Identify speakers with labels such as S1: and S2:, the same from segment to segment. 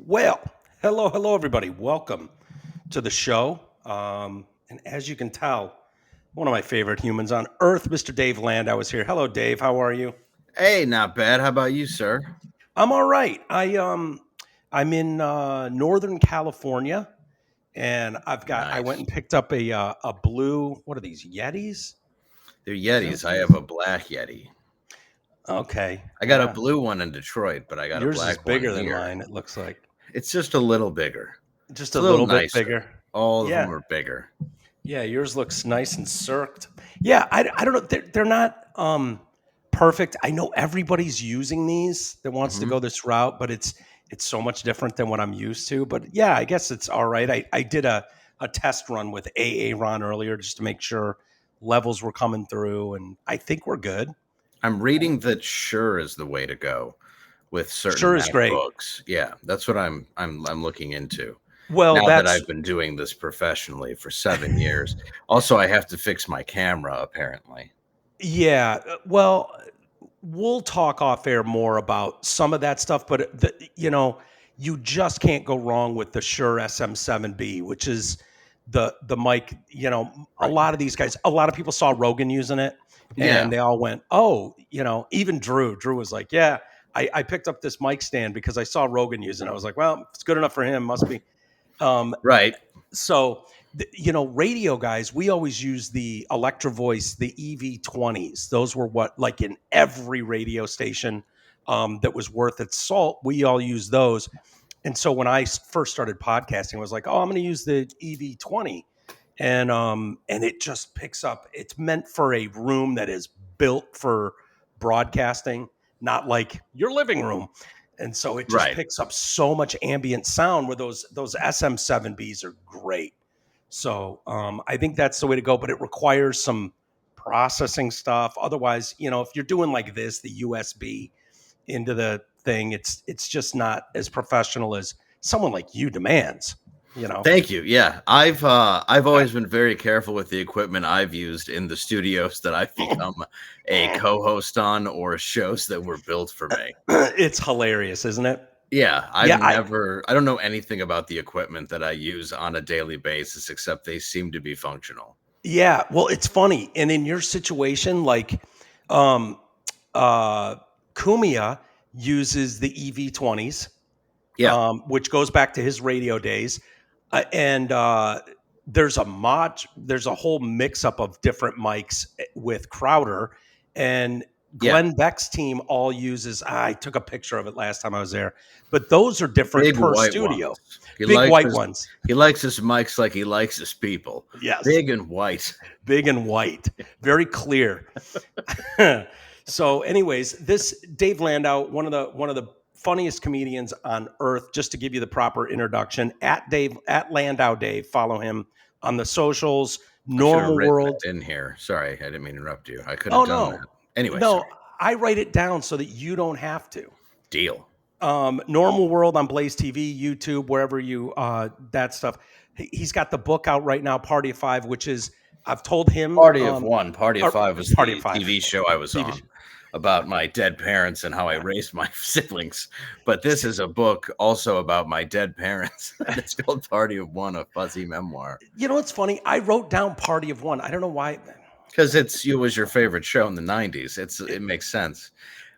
S1: Well, hello, everybody. Welcome to the show. And as you can tell, one of my favorite humans on earth, Mr. Dave Landau, is here. Hello, Dave. How are you?
S2: Hey, not bad. How about you, sir?
S1: I'm all right. I'm in Northern California, and I went
S2: Nice.
S1: and picked up a blue. What are these Yetis?
S2: They're
S1: Is that what
S2: Yetis. I
S1: these?
S2: have a black Yeti.
S1: Okay,
S2: I got a
S1: yeah.
S2: blue one in Detroit, but I got a
S1: Yours is
S2: black one
S1: bigger than
S2: here.
S1: mine. It looks like
S2: It's just a little bigger.
S1: just
S2: It's
S1: a
S2: a little
S1: little bit
S2: nicer.
S1: bigger.
S2: All of
S1: Yeah.
S2: them are bigger.
S1: Yeah, yours looks nice and circed. Yeah, I don't know. They're not perfect. I know everybody's using these that wants to
S2: hmm
S1: go this route, but it's so much different than what I'm used to. But yeah, I guess it's all right. I did a test run with Ron earlier just to make sure levels were coming through, and I think we're good.
S2: I'm reading that Shure is the way to go with certain
S1: Sure is great.
S2: MacBooks. Yeah, that's what I'm looking into.
S1: Well,
S2: Now that
S1: that's
S2: I've been doing this professionally for 7 years. Also, I have to fix my camera, apparently.
S1: yeah. Well, we'll talk off air more about some of that stuff, but you just can't go wrong with the Shure SM7B, which is the mic. A
S2: Right.
S1: lot of these guys, a lot of people saw Rogan using it,
S2: Yeah.
S1: and they all went, "Oh, even Drew. Drew was like, yeah, I picked up this mic stand because I saw Rogan using it. I was like, well, if it's good enough for him, must be." Um,
S2: Right.
S1: so radio guys, we always use the Electro Voice, the EV20s. Those were what, like, in every radio station that was worth its salt, we all use those. And so when I first started podcasting, I was like, oh, I'm going to use the EV20. And it just picks up. It's meant for a room that is built for broadcasting, not like your living room. And so it just
S2: Right.
S1: picks up so much ambient sound, where those SM7Bs are great. So I think that's the way to go, but it requires some processing stuff. Otherwise, if you're doing like this, the USB into the thing, it's just not as professional as someone like you demands.
S2: Thank you. Yeah, I've always been very careful with the equipment I've used in the studios that I've become a co-host on, or shows that were built for me.
S1: It's hilarious, isn't it?
S2: Yeah,
S1: Yeah,
S2: I don't know anything about the equipment that I use on a daily basis, except they seem to be functional.
S1: yeah. Well, it's funny, and in your situation, like, um, uh, Kumia uses the EV20s,
S2: Yeah,
S1: which goes back to his radio days. And there's a whole mix up of different mics with Crowder, and
S2: yeah.
S1: Glenn Beck's team all uses. I took a picture of it last time I was there, but those are different
S2: Big
S1: per
S2: white
S1: studio.
S2: ones. He
S1: Big
S2: likes
S1: white
S2: his
S1: ones.
S2: he likes his mics like he likes his people.
S1: Yes,
S2: Big and white.
S1: big and white, very clear. So, anyways, this Dave Landau, one of the funniest comedians on earth. Just to give you the proper introduction, at Landau Dave. Follow him on the socials.
S2: I should have
S1: Normal
S2: written
S1: World.
S2: that in here. Sorry, I didn't mean to interrupt you. I could have
S1: Oh
S2: done that.
S1: no,
S2: Anyway,
S1: no,
S2: sorry.
S1: I write it down so that you don't have to.
S2: Deal.
S1: Normal World on Blaze TV, YouTube, wherever you that stuff. He's got the book out right now, Party of Five, which is, I've told him,
S2: Party of One. Party of
S1: or
S2: Five was
S1: Party of
S2: the
S1: Five
S2: TV show I was
S1: TV.
S2: on about my dead parents and how I raised my siblings. But this is a book also about my dead parents. It's called Party of One, a fuzzy memoir.
S1: You know what's funny? I wrote down Party of One. I don't know why.
S2: Because it was your favorite show in the 90s. It makes sense.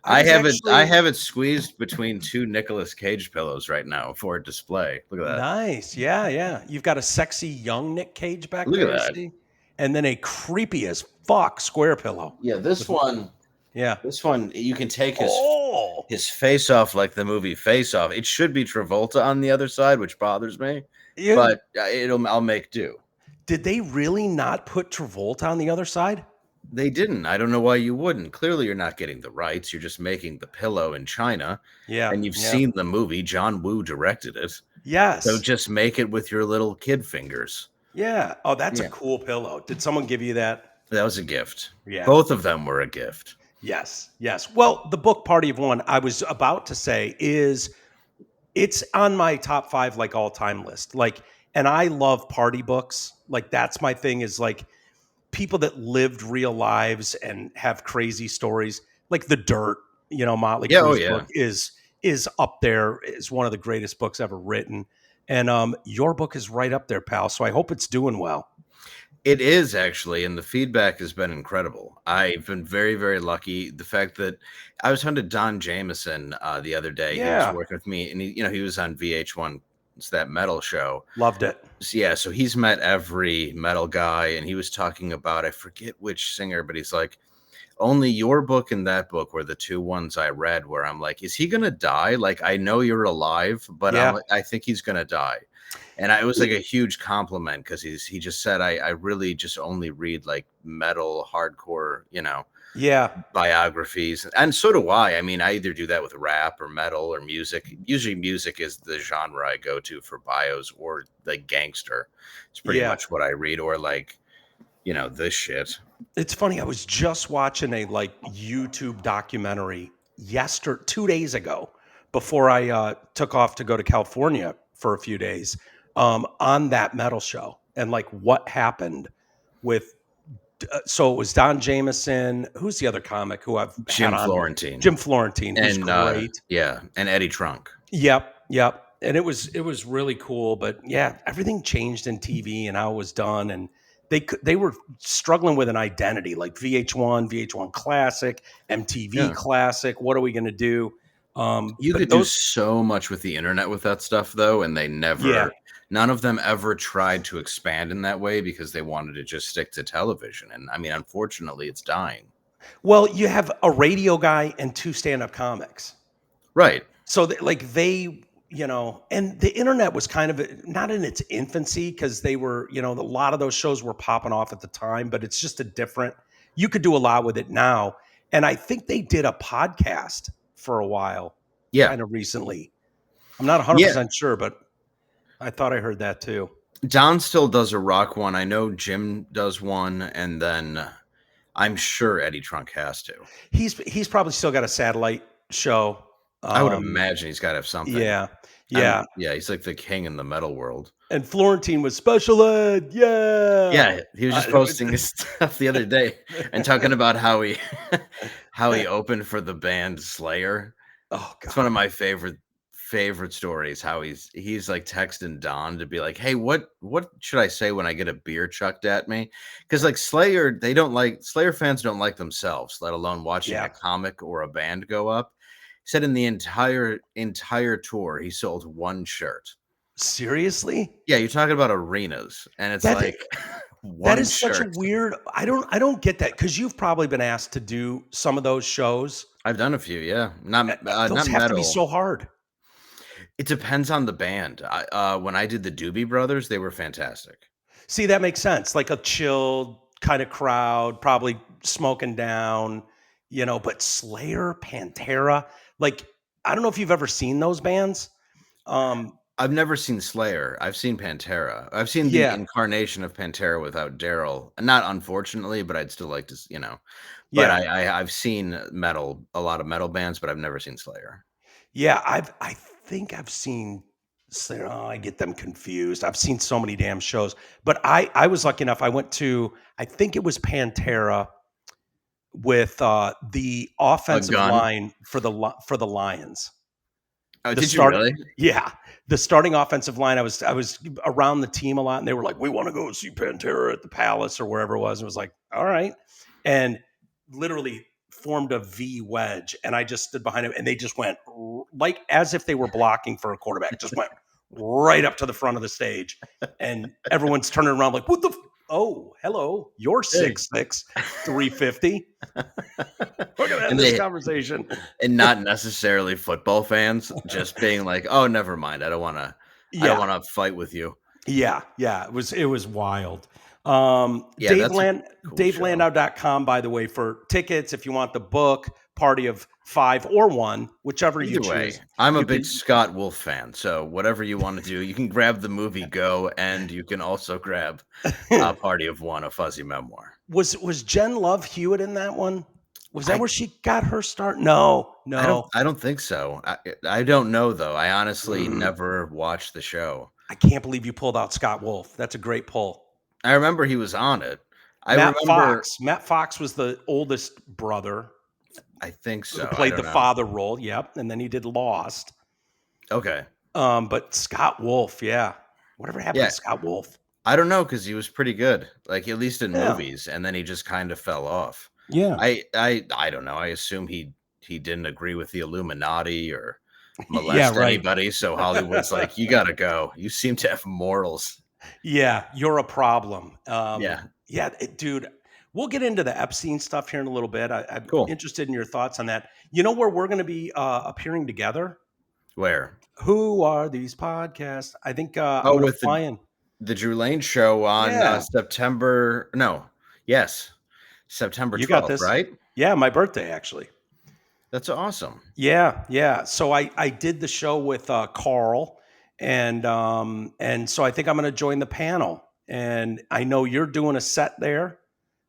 S1: I was
S2: I
S1: actually
S2: have it squeezed between two Nicolas Cage pillows right now for display. Look at that.
S1: nice. Yeah, yeah. You've got a sexy young Nick Cage back
S2: Look at
S1: there, I
S2: that.
S1: see. And then a creepy as fuck square pillow.
S2: Yeah, this one
S1: Yeah.
S2: you can take
S1: Oh,
S2: his face off like the movie Face Off. It should be Travolta on the other side, which bothers me,
S1: you,
S2: but I'll make do.
S1: did they really not put Travolta on the other side?
S2: They didn't. I don't know why you wouldn't. Clearly, you're not getting the rights. You're just making the pillow in China,
S1: Yeah.
S2: and you've
S1: yeah.
S2: seen the movie. John Woo directed it, so
S1: Yes.
S2: just make it with your little kid fingers.
S1: Yeah. Oh, that's a
S2: Yeah.
S1: cool pillow. Did someone give you that?
S2: That was a gift.
S1: Yeah.
S2: Both of them were a gift.
S1: Yes. Yes. Well, the book Party of One, I was about to say, it's on my top 5 like all time list. Like, and I love party books. Like, that's my thing, is like people that lived real lives and have crazy stories. Like The Dirt, Motley
S2: Yeah. Oh
S1: Crue's
S2: yeah.
S1: book is is up there, is one of the greatest books ever written. And your book is right up there, pal. So I hope it's doing well.
S2: It is actually, and the feedback has been incredible. I've been very, very lucky. The fact that I was talking to Don Jameson the other day. He was
S1: Yeah,
S2: working with me, and he was on VH1. It's that metal show.
S1: loved it.
S2: So, yeah, so he's met every metal guy, and he was talking about, I forget which singer, but he's like, only your book and that book were the two ones I read where I'm like, is he gonna die? Like, I know you're alive, but
S1: Yeah.
S2: I think he's gonna die. And it was like a huge compliment because he just said, I really just only read like metal, hardcore,
S1: Yeah.
S2: biographies. And so do I. I mean, I either do that with rap or metal or music. Usually music is the genre I go to for bios, or like gangster. It's pretty
S1: Yeah.
S2: much what I read, or like, this shit.
S1: It's funny. I was just watching a YouTube documentary 2 days ago before I took off to go to California for a few days on that metal show and like what happened with. So it was Don Jameson. Who's the other comic who I've had
S2: Jim
S1: on here?
S2: Florentine.
S1: Jim Florentine, who's
S2: And
S1: great.
S2: yeah, and Eddie Trunk.
S1: Yep. And it was really cool, but yeah, everything changed in TV and how it was done, and they were struggling with an identity like VH1 Classic, MTV
S2: Yeah.
S1: Classic. What are we going to do?
S2: You
S1: But
S2: could do so much with the internet with that stuff, though, and none of them ever tried to expand in that way because they wanted to just stick to television. And I mean, unfortunately, it's dying.
S1: well, you have a radio guy and two stand-up comics.
S2: Right.
S1: So and the internet was kind of not in its infancy because they were, a lot of those shows were popping off at the time, but it's just you could do a lot with it now. And I think they did a podcast for a while,
S2: Yeah.
S1: kind of recently. I'm not 100% sure, but I thought I heard that too.
S2: Don still does a rock one. I know Jim does one, and then I'm sure Eddie Trunk has to.
S1: He's probably still got a satellite show.
S2: I would imagine he's got to have something.
S1: Yeah.
S2: Yeah, he's like the king in the metal world.
S1: And Florentine was special ed. Yeah.
S2: Yeah, he was just posting his stuff the other day and talking about how he opened for the band Slayer.
S1: Oh God.
S2: It's one of my favorite stories. How he's like texting Don to be like, "Hey, what should I say when I get a beer chucked at me?" Because like Slayer fans don't like themselves, let alone watching a comic or a band go up. He said in the entire tour, he sold one shirt.
S1: Seriously?
S2: Yeah, you're talking about arenas, and it's
S1: that is such a weird. I don't get that because you've probably been asked to do some of those shows.
S2: I've done a few, yeah. Not
S1: those have
S2: metal.
S1: to be so hard.
S2: It depends on the band. When I did the Doobie Brothers, they were fantastic.
S1: See, that makes sense. Like a chilled kind of crowd, probably smoking down, but Slayer, Pantera, like, I don't know if you've ever seen those bands.
S2: I've never seen Slayer. I've seen Pantera. I've seen the incarnation of Pantera without Daryl. Not unfortunately, but I'd still like to, But I've seen a lot of metal bands, but I've never seen Slayer.
S1: Yeah, I think I've seen Slayer. Oh, I get them confused. I've seen so many damn shows, but I was lucky enough. I went to, I think it was Pantera with the offensive line for the Lions.
S2: Oh, did you really?
S1: Yeah, the starting offensive line. I was around the team a lot, and they were like, "We want to go see Pantera at the Palace or wherever it was." And it was like, "All right," and literally formed a V wedge, and I just stood behind him, and they just went like as if they were blocking for a quarterback. Just went right up to the front of the stage, and everyone's turning around like, "What the?" Oh, hello, you're 6'6", 350. We're gonna have this conversation,
S2: and not necessarily football fans, just being like, "Oh, never mind. I don't want to fight with you."
S1: Yeah, it was wild. DaveLandau.com, by the way, for tickets if you want the book, Party of 5 or 1, whichever you choose.
S2: I'm a big Scott Wolf fan, so whatever you want to do, you can grab the movie Go, and you can also grab Party of 1, a fuzzy memoir.
S1: Was Jen Love Hewitt in that one? Was that where she got her start? No.
S2: I don't think so. I don't know though. I honestly never watched the show.
S1: I can't believe you pulled out Scott Wolf. That's a great pull.
S2: I remember he was on it.
S1: Matt Fox was the oldest brother.
S2: I think
S1: who
S2: so. I
S1: played the
S2: don't know.
S1: father role. Yep. And then he did Lost.
S2: Okay.
S1: But Scott Wolf, yeah. Whatever happened
S2: Yeah.
S1: to Scott Wolf?
S2: I don't know because he was pretty good, like at least in
S1: Yeah.
S2: movies, and then he just kind of fell off.
S1: Yeah.
S2: I don't know. I assume he didn't agree with the Illuminati or
S1: Yeah,
S2: molest
S1: right.
S2: anybody, so Hollywood's like, you gotta go. You seem to have morals.
S1: Yeah, you're a problem.
S2: Yeah,
S1: Yeah, dude, we'll get into the Epstein stuff here in a little bit. I'm
S2: cool.
S1: interested in your thoughts on that. You know where we're going to be appearing together?
S2: Where?
S1: Who are these podcasts? I think I'm
S2: Oh,
S1: going to
S2: with
S1: fly in.
S2: the Drew Lane show on
S1: Yeah,
S2: September. No, yes, September
S1: you got
S2: 12th,
S1: this.
S2: right?
S1: Yeah, my birthday actually.
S2: That's awesome.
S1: Yeah, yeah. So I did the show with Carl, and so I think I'm going to join the panel. And I know you're doing a set there.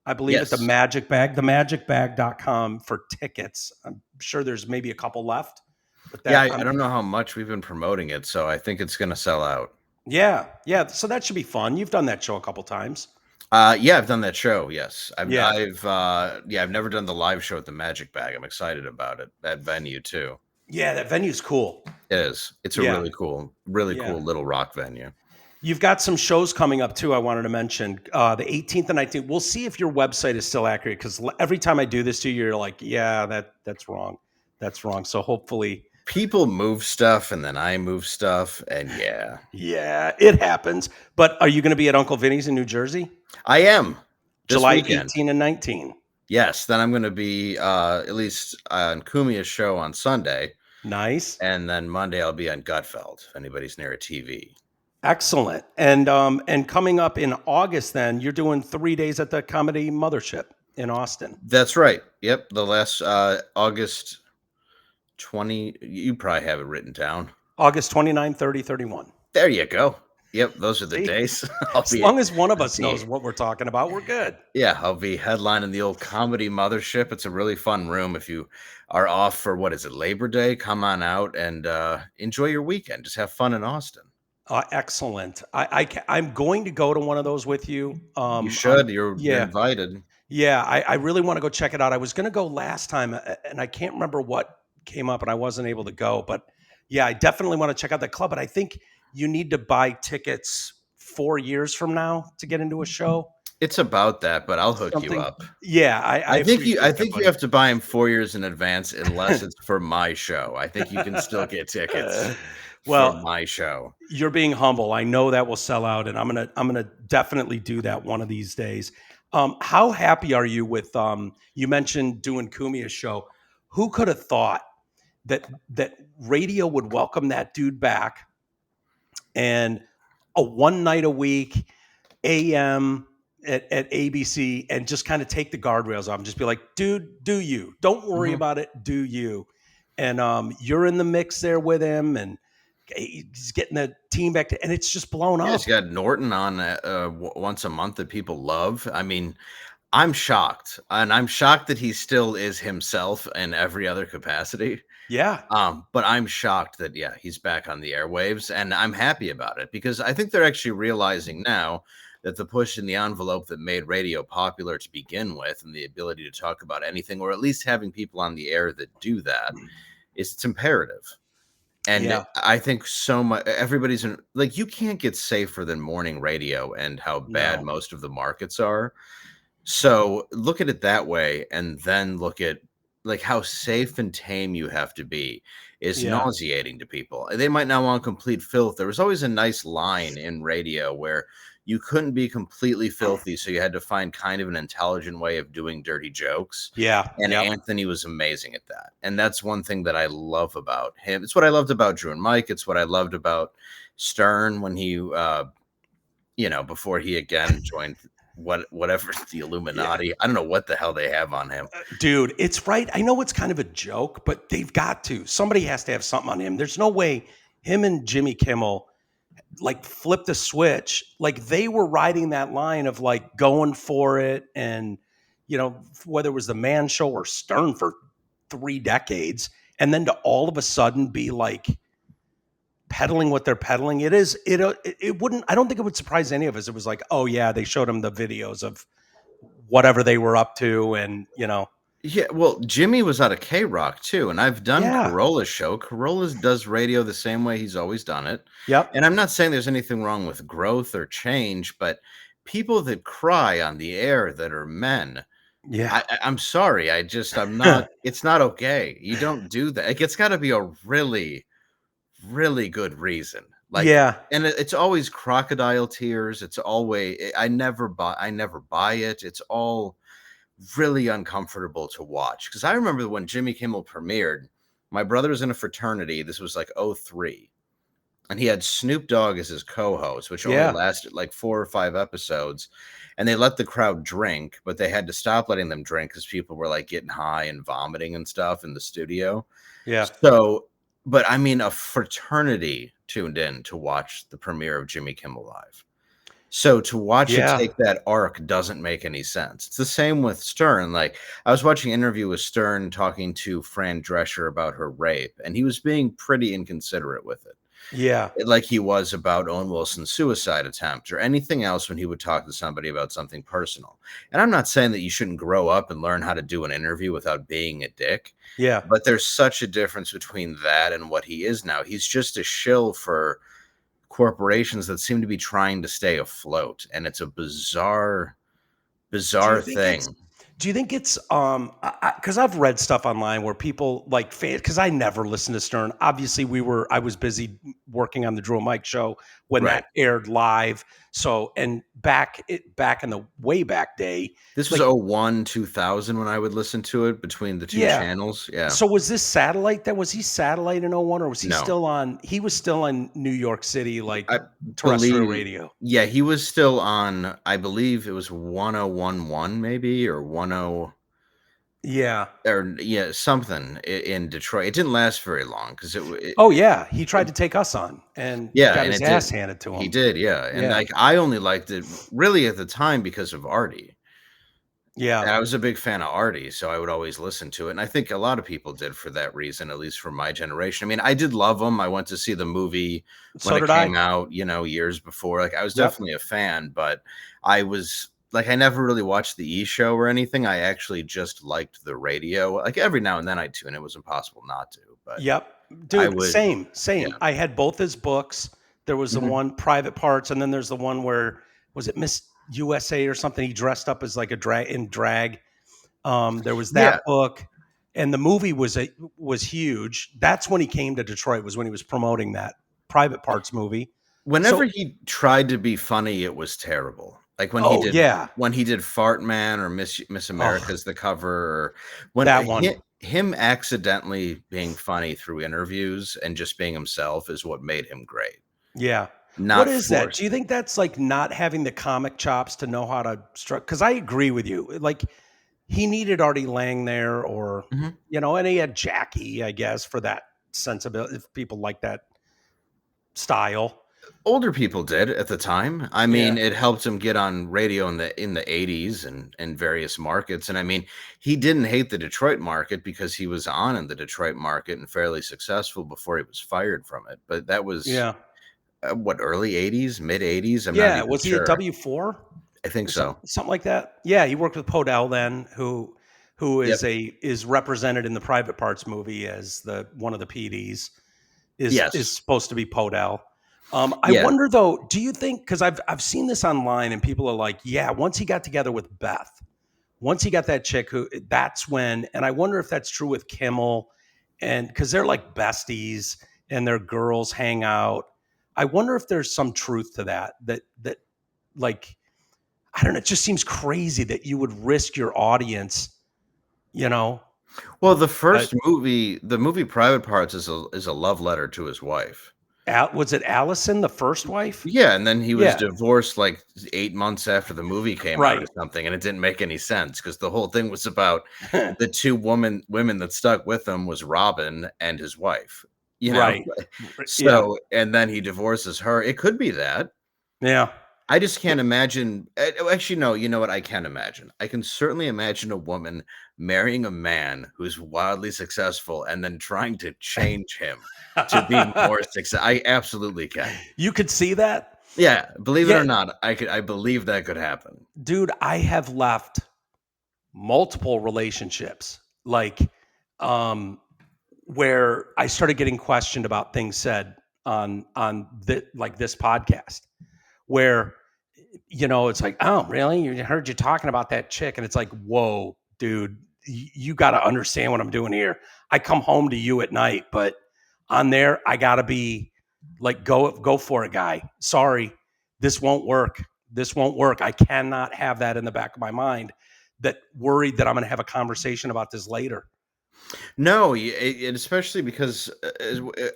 S1: I believe at the
S2: Yes.
S1: Magic Bag, themagicbag.com for tickets. I'm sure there's maybe a couple left, but
S2: Yeah,
S1: that
S2: I don't know how much we've been promoting it, so I think it's gonna sell out.
S1: yeah, yeah. So that should be fun. You've done that show a couple times.
S2: Yeah, I've done that show. Yes,
S1: Yeah,
S2: I've never done the live show at the Magic Bag. I'm excited about it. That venue too.
S1: yeah. That venue's cool.
S2: It is. It's a
S1: Yeah,
S2: really
S1: yeah.
S2: cool little rock venue.
S1: You've got some shows coming up too. I wanted to mention the 18th and 19th. We'll see if your website is still accurate because every time I do this to you, you're like, "Yeah, that's wrong. That's wrong." So hopefully,
S2: People move stuff, and then I move stuff, and yeah,
S1: yeah, it happens. But are you going to be at Uncle Vinny's in New Jersey,
S2: I am this
S1: July
S2: weekend.
S1: 18 and 19?
S2: Yes, then I'm going to be at least on Kumia's show on Sunday,
S1: Nice.
S2: and then Monday I'll be on Gutfeld. If anybody's near a TV.
S1: Excellent. And coming up in August, then you're doing 3 days at the Comedy Mothership in Austin.
S2: That's right. Yep, the last August 20. You probably have it written down.
S1: August 29, 30, 31.
S2: There you go. Yep, those are the
S1: See?
S2: days. I'll
S1: As
S2: be
S1: long as one of us
S2: be
S1: knows what we're talking about, we're good.
S2: yeah, I'll be headlining the old Comedy Mothership. It's a really fun room. If you are off for what is it, Labor Day, come on out and enjoy your weekend. Just have fun in Austin.
S1: Excellent. I'm going to go to one of those with you.
S2: You should. You're
S1: Yeah,
S2: invited.
S1: yeah. I really want to go check it out. I was going to go last time, and I can't remember what came up, and I wasn't able to go. But yeah, I definitely want to check out the club. But I think you need to buy tickets 4 years from now to get into a show.
S2: It's about that, but I'll hook you
S1: Something.
S2: up.
S1: Yeah, I
S2: I think you.
S1: appreciate
S2: I
S1: that,
S2: think you
S1: buddy.
S2: have to buy them 4 years in advance, unless it's for my show. I think you can still get tickets for
S1: Well,
S2: my show.
S1: you're being humble. I know that will sell out, and I'm gonna definitely do that one of these days. How happy are you with you mentioned doing Kumia's show? Who could have thought that radio would welcome that dude back and a one night a week AM at ABC and just kind of take the guardrails off and just be like, dude, do you? Don't worry
S2: Mhm.
S1: about it. Do you? And you're in the mix there with him, and he's getting the team back to, and it's just blown
S2: Yeah,
S1: up.
S2: it's got Norton on once a month that people love. I mean, I'm shocked, and I'm shocked that he still is himself in every other capacity.
S1: Yeah,
S2: But I'm shocked that he's back on the airwaves, and I'm happy about it because I think they're actually realizing now that the push in the envelope that made radio popular to begin with, and the ability to talk about anything, or at least having people on the air that do that, is it's imperative. And
S1: yeah,
S2: I think so much everybody's like, you can't get safer than morning radio and how bad
S1: no,
S2: most of the markets are. So look at it that way, and then look at like how safe and tame you have to be is
S1: yeah,
S2: nauseating to people. They might not want complete filth. There was always a nice line in radio where you couldn't be completely filthy, so you had to find kind of an intelligent way of doing dirty jokes.
S1: yeah,
S2: And
S1: yep,
S2: Anthony was amazing at that. And that's one thing that I love about him. It's what I loved about Drew and Mike. It's what I loved about Stern when he before he again joined whatever the
S1: yeah.
S2: Illuminati. I don't know what the hell they have on him.
S1: Dude, it's right. I know it's kind of a joke, but they've got to. Somebody has to have something on him. There's no way him and Jimmy Kimmel like flipped the switch. Like they were riding that line of like going for it, and whether it was the Man Show or Stern for 3 decades, and then to all of a sudden be like peddling what they're peddling. It wouldn't. I don't think it would surprise any of us. It was like, oh yeah, they showed him the videos of whatever they were up to, and
S2: Yeah, well, Jimmy was out of K-Rock too, and I've done
S1: Yeah.
S2: Carolla's show. Carolla does radio the same way he's always done it.
S1: Yep.
S2: And I'm not saying there's anything wrong with growth or change, but people that cry on the air that are men,
S1: Yeah.
S2: I'm sorry. I'm not, it's not okay. You don't do that. Like, it's got to be a really, really good reason. Like,
S1: Yeah.
S2: and it's always crocodile tears. It's always, I never buy it. It's all really uncomfortable to watch because I remember when Jimmy Kimmel premiered, my brother was in a fraternity. This was like '03, and he had Snoop Dogg as his co-host, which only
S1: Yeah.
S2: lasted like 4 or 5 episodes. And they let the crowd drink, but they had to stop letting them drink because people were like getting high and vomiting and stuff in the studio.
S1: Yeah.
S2: So, but I mean, a fraternity tuned in to watch the premiere of Jimmy Kimmel Live. So to watch it
S1: Yeah.
S2: take that arc doesn't make any sense. It's the same with Stern. Like I was watching an interview with Stern talking to Fran Drescher about her rape, and he was being pretty inconsiderate with it.
S1: Yeah.
S2: Like he was about Owen Wilson's suicide attempt or anything else when he would talk to somebody about something personal. And I'm not saying that you shouldn't grow up and learn how to do an interview without being a dick,
S1: Yeah.
S2: but there's such a difference between that and what he is now. He's just a shill for corporations that seem to be trying to stay afloat, and it's a bizarre
S1: Do you
S2: bizarre
S1: think it's
S2: thing.
S1: do you think it's because I've read stuff online where people like fan because I never listened to Stern. Obviously, I was busy working on the Drew and Mike show when
S2: Right.
S1: that aired live. So and back in the way back day,
S2: This was
S1: like
S2: '01, 2000 when I would listen to it between the 2
S1: yeah.
S2: channels. Yeah.
S1: So was this satellite then? Was he satellite in '01 or was he
S2: No.
S1: still on he was still in New York City, like
S2: I
S1: terrestrial
S2: believe
S1: radio?
S2: yeah, he was still on, I believe it was 1011 maybe or 10
S1: Yeah.
S2: or yeah, something in Detroit. It didn't last very long because
S1: Oh yeah. He tried to take us on and
S2: yeah,
S1: got
S2: and
S1: his
S2: it did
S1: ass handed to
S2: he
S1: him.
S2: did, yeah. And
S1: Yeah.
S2: like I only liked it really at the time because of Artie.
S1: Yeah.
S2: And I was a big fan of Artie, so I would always listen to it, and I think a lot of people did for that reason, at least for my generation. I mean, I did love him. I went to see the movie when
S1: So
S2: it
S1: did I.
S2: came out, years before. Like, I was
S1: Yep.
S2: definitely a fan, but I was like, I never really watched the E! Show or anything. I actually just liked the radio. Like, every now and then I'd tune. It was impossible not to, but
S1: Yep.
S2: I
S1: Dude,
S2: would
S1: same,
S2: yeah.
S1: same. I had both his books. There was the
S2: Mhm.
S1: one Private Parts, and then there's the one where was it Miss USA or something? He dressed up as like a drag. There was
S2: Yeah.
S1: that book, and the movie was huge. That's when he came to Detroit. Was when he was promoting that Private Parts movie.
S2: Whenever
S1: So,
S2: he tried to be funny, it was terrible. Like
S1: oh yeah,
S2: when he did Fart Man or Miss
S1: oh
S2: America's the cover, or when
S1: that one,
S2: him accidentally being funny through interviews and just being himself is what made him great,
S1: yeah. What
S2: not
S1: is that? Do
S2: forced.
S1: you think that's like not having the comic chops to know how to struck? Because I agree with you. Like he needed Artie Lang there, or
S2: Mhm.
S1: and he had Jackie, I guess, for that sensibility. If people like that style,
S2: Older people did at the time. I
S1: yeah,
S2: mean, it helped him get on radio in the '80s and various markets. And I mean, he didn't hate the Detroit market because he was on in the Detroit market and fairly successful before he was fired from it. But that was
S1: yeah,
S2: what, early '80s, mid '80s? I'm not
S1: yeah.
S2: even
S1: Was he at
S2: sure.
S1: W4
S2: I think
S1: or
S2: so.
S1: something like that? Yeah, he worked with Podell then, who
S2: Yep.
S1: is represented in the Private Parts movie as the one of the PDs is
S2: Yes.
S1: supposed to be Podell. I
S2: Yeah.
S1: wonder though, do you think because I've seen this online and people are like, yeah, once he got together with Beth, once he got that chick who that's when, and I wonder if that's true with Kimmel, and because they're like besties and their girls hang out. I wonder if there's some truth to that like I don't know, it just seems crazy that you would risk your audience, you know.
S2: Well,
S1: But
S2: the movie Private Parts is a love letter to his wife.
S1: Was it Allison, the first wife?
S2: Yeah, and then he was
S1: Yeah,
S2: divorced like 8 months after the movie came out or
S1: right.
S2: something, and it didn't make any sense because the whole thing was about the 2 women that stuck with him was Robin and his wife, you know?
S1: Right. Yeah.
S2: So and then he divorces her. It could be that.
S1: Yeah.
S2: I just can't imagine actually, no, you know what? I can imagine. I can certainly imagine a woman marrying a man who's wildly successful and then trying to change him to be more success I absolutely can.
S1: You could see that?
S2: Yeah, believe it
S1: Yeah,
S2: or not, I believe that could happen.
S1: dude, I have left multiple relationships, like where I started getting questioned about things said like this podcast, where it's like, oh, really? You heard you talking about that chick, and it's like, whoa, dude, you got to understand what I'm doing here. I come home to you at night, but on there, I got to be like, go for it, guy. Sorry, this won't work. This won't work. I cannot have that in the back of my mind, that worried that I'm going to have a conversation about this later.
S2: No, especially because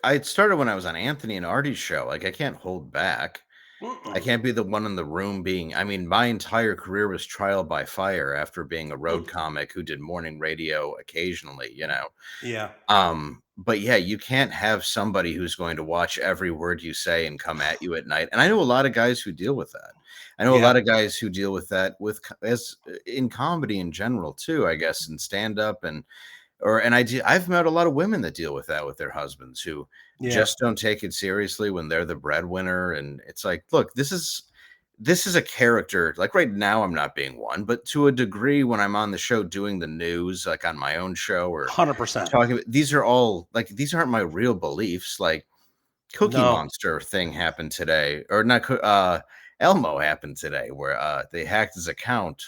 S2: I started when I was on Anthony and Artie's show. Like, I can't hold back. I can't be the one in the room being. I mean, my entire career was trial by fire after being a road comic who did morning radio occasionally.
S1: Yeah.
S2: But yeah, you can't have somebody who's going to watch every word you say and come at you at night. And I know a lot of guys who deal with that. I know a lot of guys who deal with that as in comedy in general too, I guess, in stand up I've met a lot of women that deal with that with their husbands who just don't take it seriously when they're the breadwinner. And it's like, look, this is a character. Like right now, I'm not being one, but to a degree, when I'm on the show doing the news, like on my own show or
S1: 100%.
S2: talking, these are all like, these aren't my real beliefs. Like Cookie Monster thing happened today, or not. Elmo happened today where they hacked his account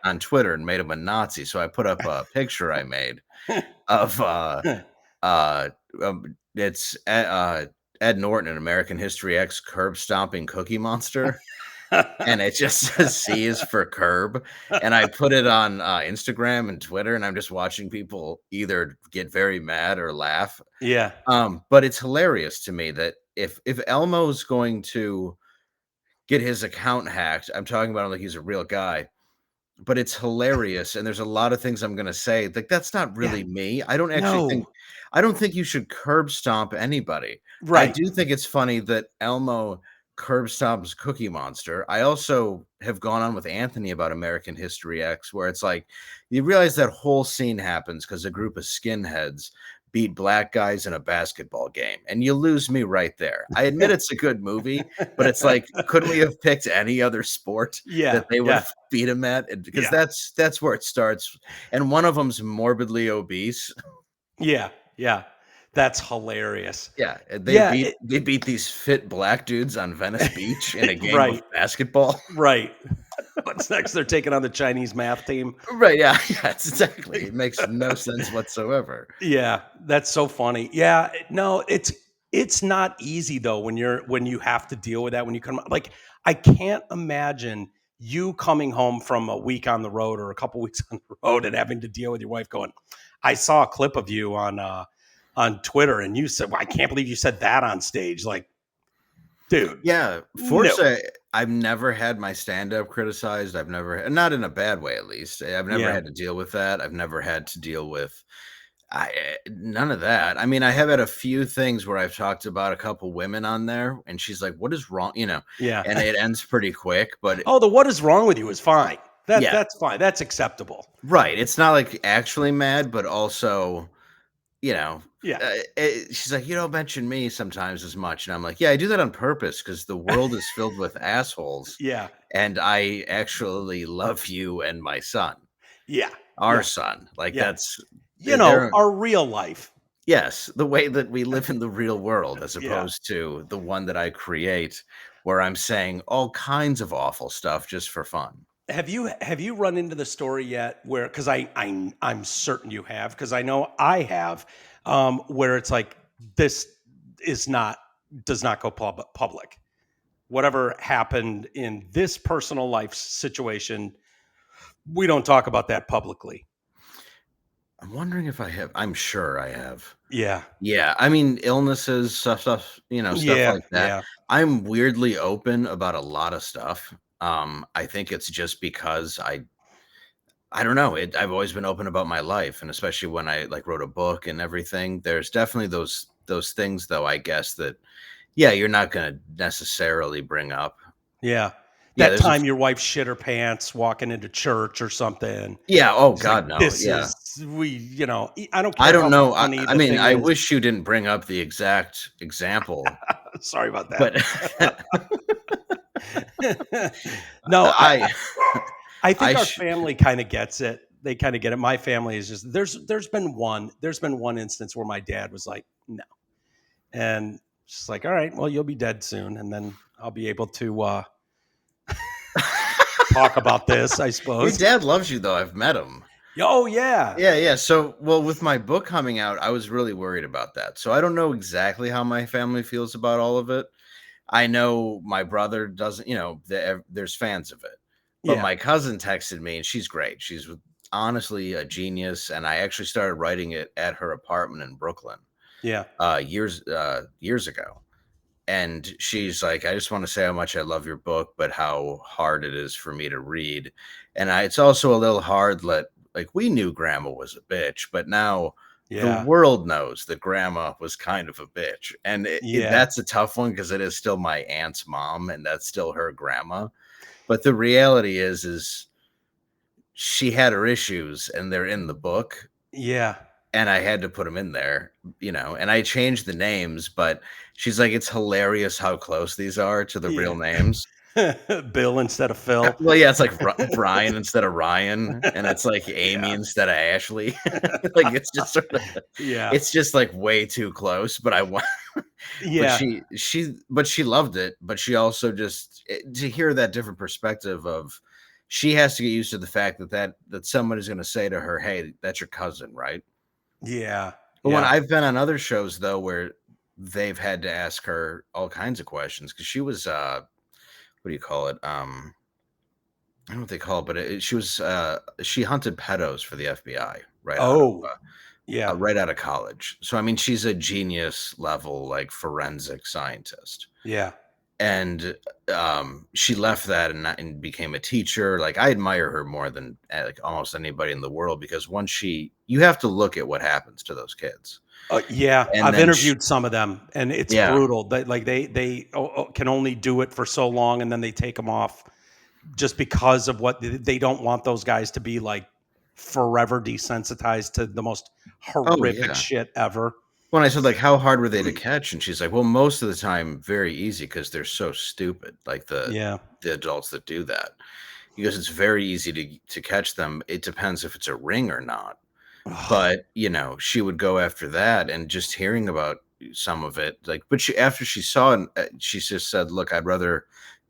S2: on Twitter and made him a Nazi. So I put up a picture I made of it's Ed Norton in American History X curb stomping Cookie Monster. And it just says C is for curb. And I put it on Instagram and Twitter, and I'm just watching people either get very mad or laugh.
S1: Yeah.
S2: But it's hilarious to me that if Elmo's going to get his account hacked, I'm talking about him like he's a real guy. But it's hilarious, and there's a lot of things I'm gonna say, like, that's not really me. I don't think you should curb stomp anybody. I do think it's funny that Elmo curb stomps Cookie Monster. I also have gone on with Anthony about American History X, where it's like, you realize that whole scene happens because a group of skinheads beat black guys in a basketball game, and you lose me right there. I admit it's a good movie, but it's like, couldn't we have picked any other sport that they would have beat him at? Because that's where it starts. And one of them's morbidly obese.
S1: Yeah. That's hilarious.
S2: Yeah, they beat these fit black dudes on Venice Beach in a game of basketball.
S1: Right. What's next? They're taking on the Chinese math team.
S2: Right. Yeah. Yes. Exactly. It makes no sense whatsoever.
S1: Yeah, that's so funny. Yeah. No, it's not easy though when you have to deal with that when you come. Like, I can't imagine you coming home from a week on the road or a couple weeks on the road and having to deal with your wife going, I saw a clip of you on Twitter, and you said, well, I can't believe you said that on stage. Like, dude.
S2: Yeah. Forza, I've never had my stand-up criticized. I've never, not in a bad way, at least. I've never had to deal with that. I've never had to deal with none of that. I mean, I have had a few things where I've talked about a couple women on there, and she's like, what is wrong? And it ends pretty quick. But
S1: the what is wrong with you is fine. That's fine. That's acceptable.
S2: Right. It's not like actually mad, but also, she's like, you don't mention me sometimes as much. And I'm like, yeah, I do that on purpose because the world is filled with assholes.
S1: Yeah.
S2: And I actually love you and my son.
S1: Yeah.
S2: Our son. Like that's,
S1: our real life.
S2: Yes. The way that we live in the real world, as opposed to the one that I create where I'm saying all kinds of awful stuff just for fun.
S1: Have you run into the story yet where, because I'm certain you have, because I know I have, where it's like, this does not go public. Whatever happened in this personal life situation, we don't talk about that publicly.
S2: I'm wondering if I have. I'm sure I have.
S1: Yeah.
S2: Yeah. I mean, illnesses, stuff like that.
S1: Yeah.
S2: I'm weirdly open about a lot of stuff. I think it's just because I don't know. I've always been open about my life, and especially when I wrote a book and everything. There's definitely those things, though, I guess that, you're not going to necessarily bring up.
S1: Yeah. That time your wife shit her pants walking into church or something.
S2: Yeah. Oh God, no.
S1: I don't care.
S2: I don't know. I mean, I wish you didn't bring up the exact example.
S1: Sorry about that.
S2: But
S1: no, I think our family kind of gets it. they kind of get it. My family is just there's been one instance where my dad was like, no. And just like, all right, well, you'll be dead soon, and then I'll be able to talk about this, I
S2: Your
S1: suppose.
S2: dad loves you, though. I've met him.
S1: Oh yeah.
S2: Yeah. So, well, with my book coming out, I was really worried about that. So I don't know exactly how my family feels about all of it. I know my brother doesn't, there's fans of it. But
S1: Yeah.
S2: my cousin texted me, and she's great. She's honestly a genius, and I actually started writing it at her apartment in Brooklyn
S1: Yeah.
S2: years ago. And she's like, I just want to say how much I love your book, but how hard it is for me to read. And it's also a little hard. Like we knew grandma was a bitch, but now the
S1: Yeah.
S2: world knows that grandma was kind of a bitch. And
S1: Yeah.
S2: that's a tough one because it is still my aunt's mom and that's still her grandma. But the reality is she had her issues and they're in the book.
S1: Yeah.
S2: And I had to put them in there, and I changed the names, but she's like, it's hilarious how close these are to the real names.
S1: Bill instead of Phil.
S2: Well, yeah, it's like Brian instead of Ryan, and it's like Amy instead of Ashley. Like it's just sort of,
S1: Yeah.
S2: it's just like way too close. But I want,
S1: Yeah.
S2: but she loved it. But she also just to hear that different perspective of, she has to get used to the fact that someone is going to say to her, "Hey, that's your cousin, right?"
S1: Yeah.
S2: But when
S1: Yeah.
S2: I've been on other shows though, where they've had to ask her all kinds of questions because she was what do you call it? I don't know what they call it, but she was she hunted pedos for the FBI
S1: Oh. Yeah.
S2: right out of college. So I mean, she's a genius level like forensic scientist.
S1: Yeah.
S2: And she left that and became a teacher. Like I admire her more than like almost anybody in the world because you have to look at what happens to those kids.
S1: Yeah,
S2: And
S1: I've
S2: then
S1: interviewed some of them, and it's
S2: yeah.
S1: brutal. They can only do it for so long, and then they take them off just because of what they don't want those guys to be like forever desensitized to the most
S2: Oh
S1: horrific
S2: yeah.
S1: shit ever.
S2: When I said like how hard were they to catch, and she's like, well, most of the time very easy because they're so stupid. Like
S1: Yeah.
S2: the adults that do that, because it's very easy to catch them. It depends if it's a ring or not. But she would go after that, and just hearing about some of it, like, but after she saw it, she just said, look, I'd rather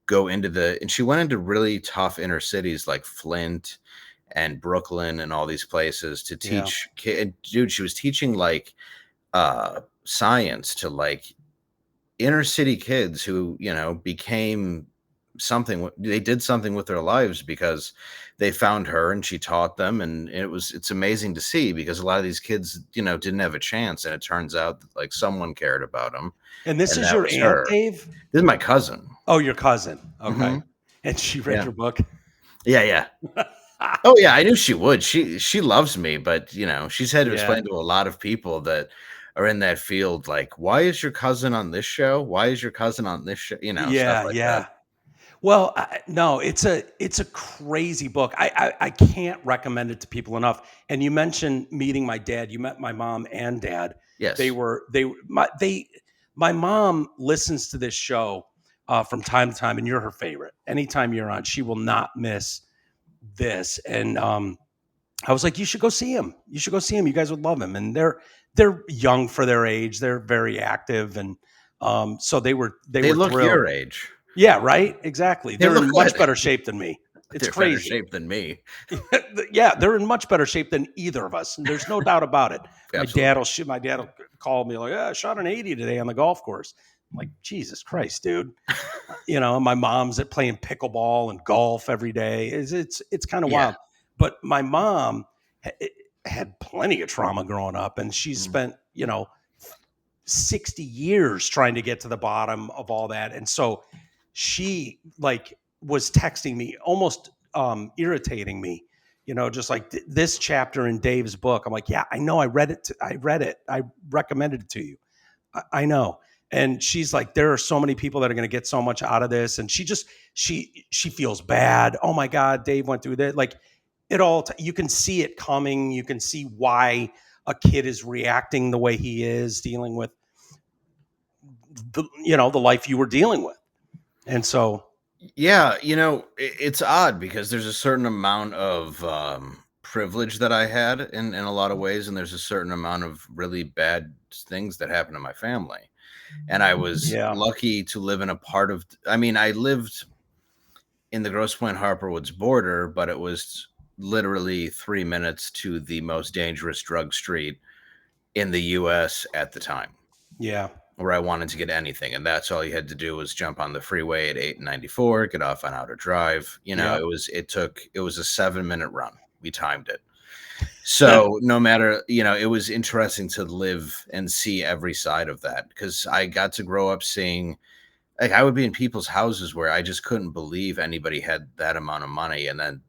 S2: go and she went into really tough inner cities like Flint and Brooklyn and all these places to teach dude, she was teaching like science to like inner city kids who became something. They did something with their lives because they found her and she taught them, and it's amazing to see because a lot of these kids didn't have a chance, and it turns out that like someone cared about them.
S1: And this
S2: And
S1: is
S2: that
S1: your
S2: was
S1: aunt,
S2: her.
S1: Dave?
S2: This is my cousin.
S1: Oh, your cousin. Okay.
S2: Mhm.
S1: And she read
S2: Yeah.
S1: your book.
S2: Yeah. Oh yeah, I knew she would. She loves me, but she's had to
S1: Yeah.
S2: explain to a lot of people that are in that field, like, why is your cousin on this show? Why is your cousin on this show? Stuff like that.
S1: Well, no, it's a crazy book. I can't recommend it to people enough. And you mentioned meeting my dad. You met my mom and dad.
S2: Yes.
S1: My mom listens to this show from time to time, and you're her favorite. Anytime you're on, she will not miss this. And I was like, you should go see him. You should go see him. You guys would love him. And they're young for their age. They're very active, and so they were
S2: look
S1: thrilled.
S2: your age.
S1: Yeah, right. Exactly. They're in much better shape than me. It's
S2: They're
S1: crazy.
S2: better shape than me.
S1: Yeah, they're in much better shape than either of us. And there's no doubt about it. My dad will call me like, I shot an 80 today on the golf course. I'm like, Jesus Christ, dude. My mom's at playing pickleball and golf every day. It's kind of wild. But my mom had plenty of trauma growing up, and she spent 60 years trying to get to the bottom of all that. And so she like was texting me, almost irritating me, just like this chapter in Dave's book. I'm like, yeah, I know. I read it. I recommended it to you. I know. And she's like, there are so many people that are going to get so much out of this. And she feels bad. Oh my God, Dave went through that. Like you can see it coming. You can see why a kid is reacting the way he is, dealing with the life you were dealing with. And so,
S2: yeah, it's odd because there's a certain amount of privilege that I had in a lot of ways, and there's a certain amount of really bad things that happened to my family. And I was
S1: Yeah.
S2: lucky to live in a part of, I mean, I lived in the Grosse Pointe Harper Woods border, but it was literally 3 minutes to the most dangerous drug street in the US at the time,
S1: Yeah.
S2: where I wanted to get anything. And that's all you had to do was jump on the freeway at 8 and 94, get off on Outer Drive. You know,
S1: Yep.
S2: it was a 7 minute run. We timed it. So no matter, you know, it was interesting to live and see every side of that, because I got to grow up seeing, like, I would be in people's houses where I just couldn't believe anybody had that amount of money. And then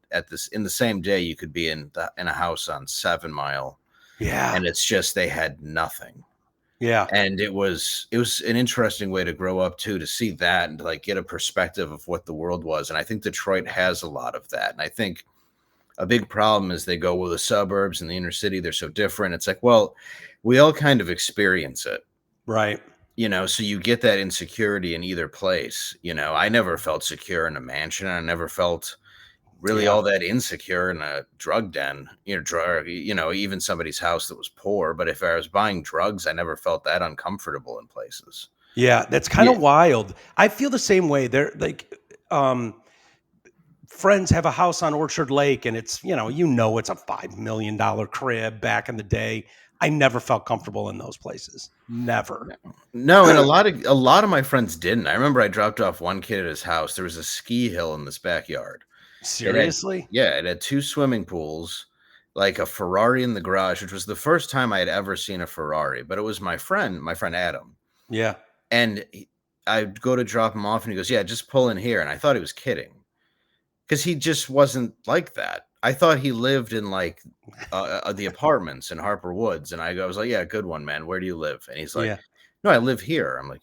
S2: in the same day, you could be in a house on 7 Mile,
S1: Yeah.
S2: and it's just, they had nothing.
S1: Yeah.
S2: And it was an interesting way to grow up too, to see that and to like get a perspective of what the world was. And I think Detroit has a lot of that. And I think a big problem is they go, well, the suburbs and the inner city, they're so different. It's like, well, we all kind of experience it,
S1: Right.
S2: you know, so you get that insecurity in either place. You know, I never felt secure in a mansion. I never felt really
S1: Yeah.
S2: all that insecure in a drug den, you know, even somebody's house that was poor. But if I was buying drugs, I never felt that uncomfortable in places.
S1: Yeah. That's kind
S2: Yeah.
S1: of wild. I feel the same way. They're like, friends have a house on Orchard Lake, and it's, it's a $5 million crib back in the day. I never felt comfortable in those places. Never.
S2: No, and a lot of my friends didn't. I remember I dropped off one kid at his house. There was a ski hill in this backyard. It had
S1: Seriously?
S2: Yeah, it had 2 swimming pools, like a Ferrari in the garage, which was the first time I had ever seen a Ferrari, but it was my friend Adam.
S1: Yeah.
S2: And I'd go to drop him off and he goes, "Yeah, just pull in here." And I thought he was kidding, because he just wasn't like that. I thought he lived in like the apartments in Harper Woods, and I was like, "Yeah, good one, man. Where do you live?" And he's like,
S1: Yeah.
S2: "No, I live here." I'm like,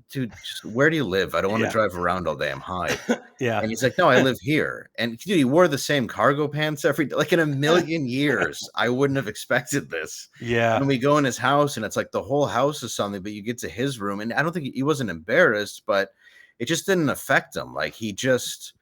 S2: "Dude, just, where do you live? I don't want to
S1: Yeah.
S2: drive around all day. I'm high."
S1: Yeah.
S2: And he's like, "No, I live here." And dude, he wore the same cargo pants every day. Like, in a million years, I wouldn't have expected this.
S1: Yeah.
S2: And we go in his house, and it's like the whole house is something, but you get to his room, and I don't think he wasn't embarrassed, but it just didn't affect him. Like, he just,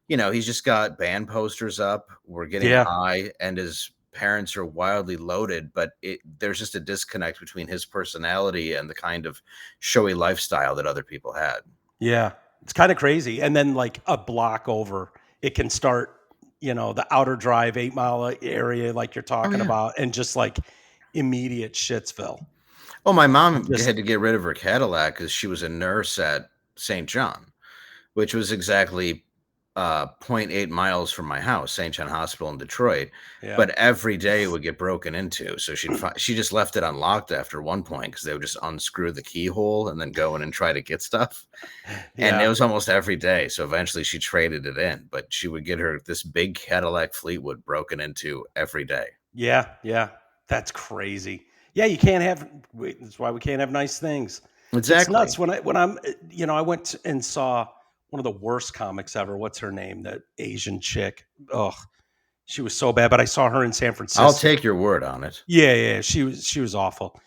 S2: he's just got band posters up. We're getting
S1: Yeah.
S2: high, and his parents are wildly loaded, but there's just a disconnect between his personality and the kind of showy lifestyle that other people had.
S1: Yeah. It's kind of crazy. And then like a block over, it can start, the outer drive 8 Mile area like you're
S2: Oh
S1: talking
S2: yeah.
S1: about, and just like immediate Shitsville.
S2: Well, my
S1: And
S2: mom
S1: just
S2: had to get rid of her Cadillac because she was a nurse at St. John, which was exactly zero point 0.8 miles from my house, St. John Hospital in Detroit.
S1: yeah.
S2: But every day it would get broken into. So she just left it unlocked after one point, because they would just unscrew the keyhole and then go in and try to get stuff. And it
S1: Yeah.
S2: was almost every day. So eventually she traded it in, but she would get this big Cadillac Fleetwood broken into every day.
S1: Yeah. Yeah. That's crazy. Yeah. You can't have, that's why we can't have nice things. It's
S2: Exactly.
S1: nuts I went and saw one of the worst comics ever. What's her name? That Asian chick. Oh, she was so bad, but I saw her in San
S2: I'll
S1: Francisco.
S2: take your word on it.
S1: Yeah, yeah, she was awful.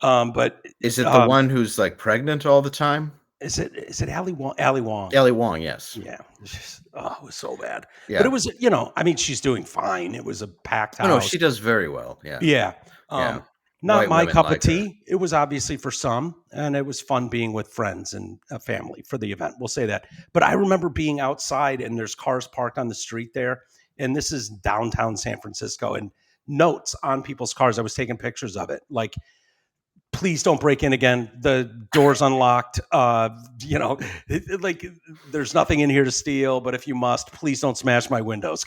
S1: But
S2: Is it the one who's like pregnant all the time?
S1: is it Ali Wong? Ali Wong.
S2: Ellie Wong, yes.
S1: Yeah. It was so bad. But
S2: Yeah.
S1: it was, she's doing fine. It was a packed
S2: Oh, no,
S1: house.
S2: she does very well. Yeah.
S1: Yeah.
S2: Yeah.
S1: Not
S2: White
S1: my
S2: women
S1: cup of
S2: like her.
S1: tea. It was obviously for some, and it was fun being with friends and a family for the event. We'll say that. But I remember being outside and there's cars parked on the street there. And this is downtown San Francisco, and notes on people's cars. I was taking pictures of it. Like, please don't break in again. The door's unlocked. Like, there's nothing in here to steal, but if you must, please don't smash my windows.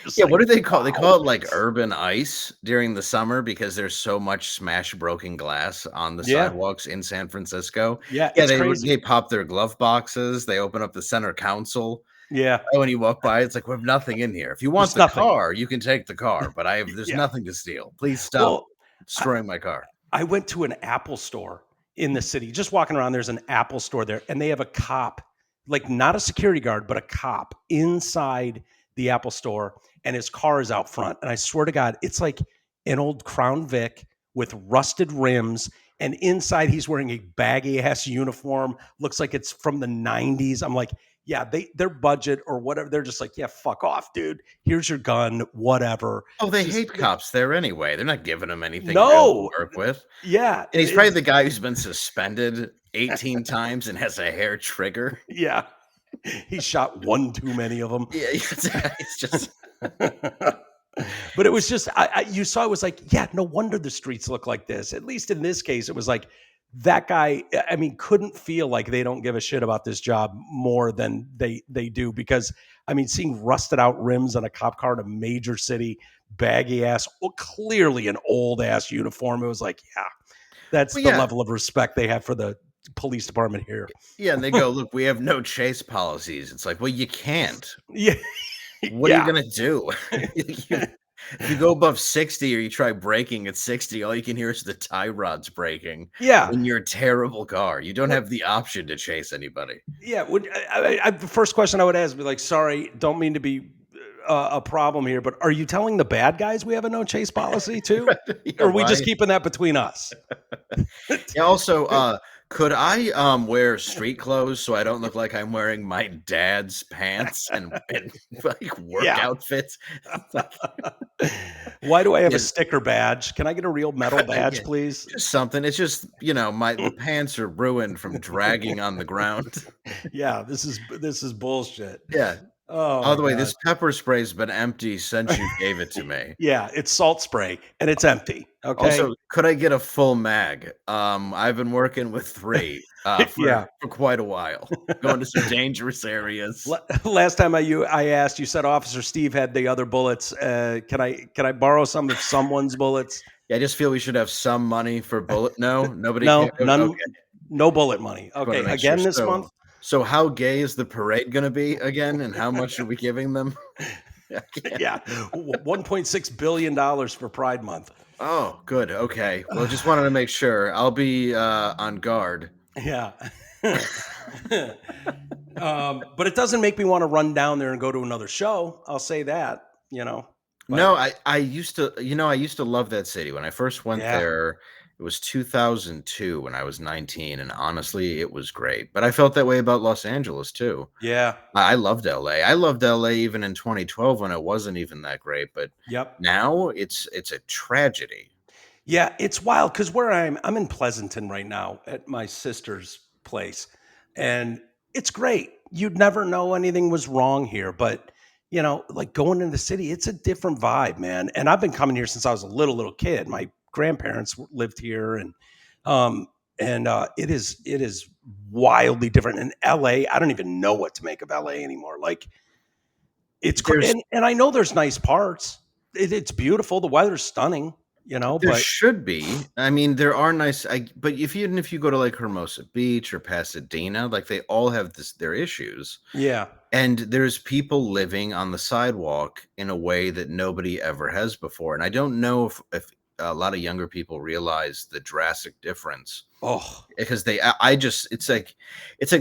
S1: Just
S2: Yeah,
S1: like,
S2: what do they call? They
S1: wow.
S2: call it like urban ice during the summer, because there's so much smashed broken glass on the
S1: Yeah.
S2: sidewalks in San Francisco.
S1: Yeah.
S2: Yeah,
S1: It's crazy.
S2: they pop their glove boxes. They open up the center console.
S1: Yeah.
S2: When you walk by, it's like, we have nothing in here. If you want
S1: There's
S2: the
S1: nothing.
S2: car, you can take the car, but there's
S1: Yeah.
S2: nothing to steal. Please stop
S1: Well, I,
S2: destroying my car.
S1: I went to an Apple store in the city, just walking around. There's an Apple store there, and they have a cop, like not a security guard, but a cop inside the Apple store, and his car is out front. And I swear to God, it's like an old Crown Vic with rusted rims, and inside he's wearing a baggy ass uniform. Looks like it's from the 90s. I'm like, yeah, their budget or whatever. They're just like, yeah, fuck off, dude. Here's your gun, whatever.
S2: Oh, they
S1: Just
S2: hate cops there anyway. They're not giving him anything real to
S1: no,
S2: work with.
S1: yeah,
S2: And he's probably the guy who's been suspended 18 times and has a hair trigger.
S1: yeah. He shot one too many of them.
S2: Yeah, it's just
S1: But it was just you saw it was like, yeah, no wonder the streets look like this. At least in this case, it was like that guy. I mean, couldn't feel like they don't give a shit about this job more than they do. Because I mean, seeing rusted out rims on a cop car in a major city, baggy ass, well, clearly an old ass uniform. It was like, yeah, that's
S2: well,
S1: the
S2: yeah.
S1: level of respect they have for the police department here.
S2: Yeah, and they go, "Look, we have no chase policies." It's like, "Well, you can't.
S1: Yeah,
S2: What are you
S1: yeah,
S2: gonna do?" You if you go above 60 or you try braking at 60, all you can hear is the tie rods breaking
S1: yeah.
S2: in your terrible car. You don't have the option to chase anybody.
S1: Yeah, the first question I would ask would be like, "Sorry, don't mean to be a problem here, but are you telling the bad guys we have a no chase policy too,
S2: Yeah,
S1: or are we just
S2: why?
S1: keeping that between us?"
S2: Yeah, also, could I, wear street clothes so I don't look like I'm wearing my dad's pants and like, work
S1: Yeah.
S2: outfits? Like,
S1: Why do I have a
S2: yeah,
S1: sticker badge? Can I get a real metal
S2: yeah,
S1: badge, please?
S2: just something. It's just, the pants are ruined from dragging on the ground.
S1: Yeah, this is bullshit.
S2: Yeah.
S1: Oh
S2: By
S1: my
S2: the way,
S1: god.
S2: this pepper spray's been empty since you gave it to me.
S1: Yeah, it's salt spray and it's empty. Okay.
S2: Also, could I get a full mag? I've been working with 3,
S1: Yeah.
S2: for quite a while, going to some dangerous areas.
S1: Last time I asked, you said Officer Steve had the other bullets. Can I borrow some of someone's bullets?
S2: Yeah, I just feel we should have some money for bullet no? Nobody
S1: No,
S2: can
S1: none.
S2: okay,
S1: No bullet money.
S2: just wanna
S1: Okay,
S2: make sure.
S1: again this month.
S2: So how gay is the parade gonna be again, and how much are we giving them? I can't
S1: Yeah, $1.6 billion for Pride Month.
S2: Oh, good, okay. Well, just wanted to make sure. I'll be, on guard.
S1: Yeah. But it doesn't make me want to run down there and go to another show. I'll say that, But
S2: No, I used to I used to love that city. When I first went
S1: yeah,
S2: there, it was 2002 when I was 19, and honestly, it was great. But I felt that way about Los Angeles too.
S1: yeah,
S2: I loved LA. I loved LA even in 2012 when it wasn't even that great, but
S1: yep.
S2: now it's a tragedy.
S1: Yeah, it's wild because where I'm in Pleasanton right now at my sister's place, and it's great. You'd never know anything was wrong here, but like going into the city, it's a different vibe, man. And I've been coming here since I was a little kid. My grandparents lived here, um, and it is wildly different. In LA, I don't even know what to make of LA anymore. Like
S2: There's
S1: and I know there's nice parts. It's beautiful. The weather's stunning,
S2: there
S1: but
S2: should be. I mean, there are nice but even if you go to like Hermosa Beach or Pasadena, like they all have their issues.
S1: yeah.
S2: And there's people living on the sidewalk in a way that nobody ever has before. And I don't know if a lot of younger people realize the drastic difference
S1: Oh,
S2: because I just it's like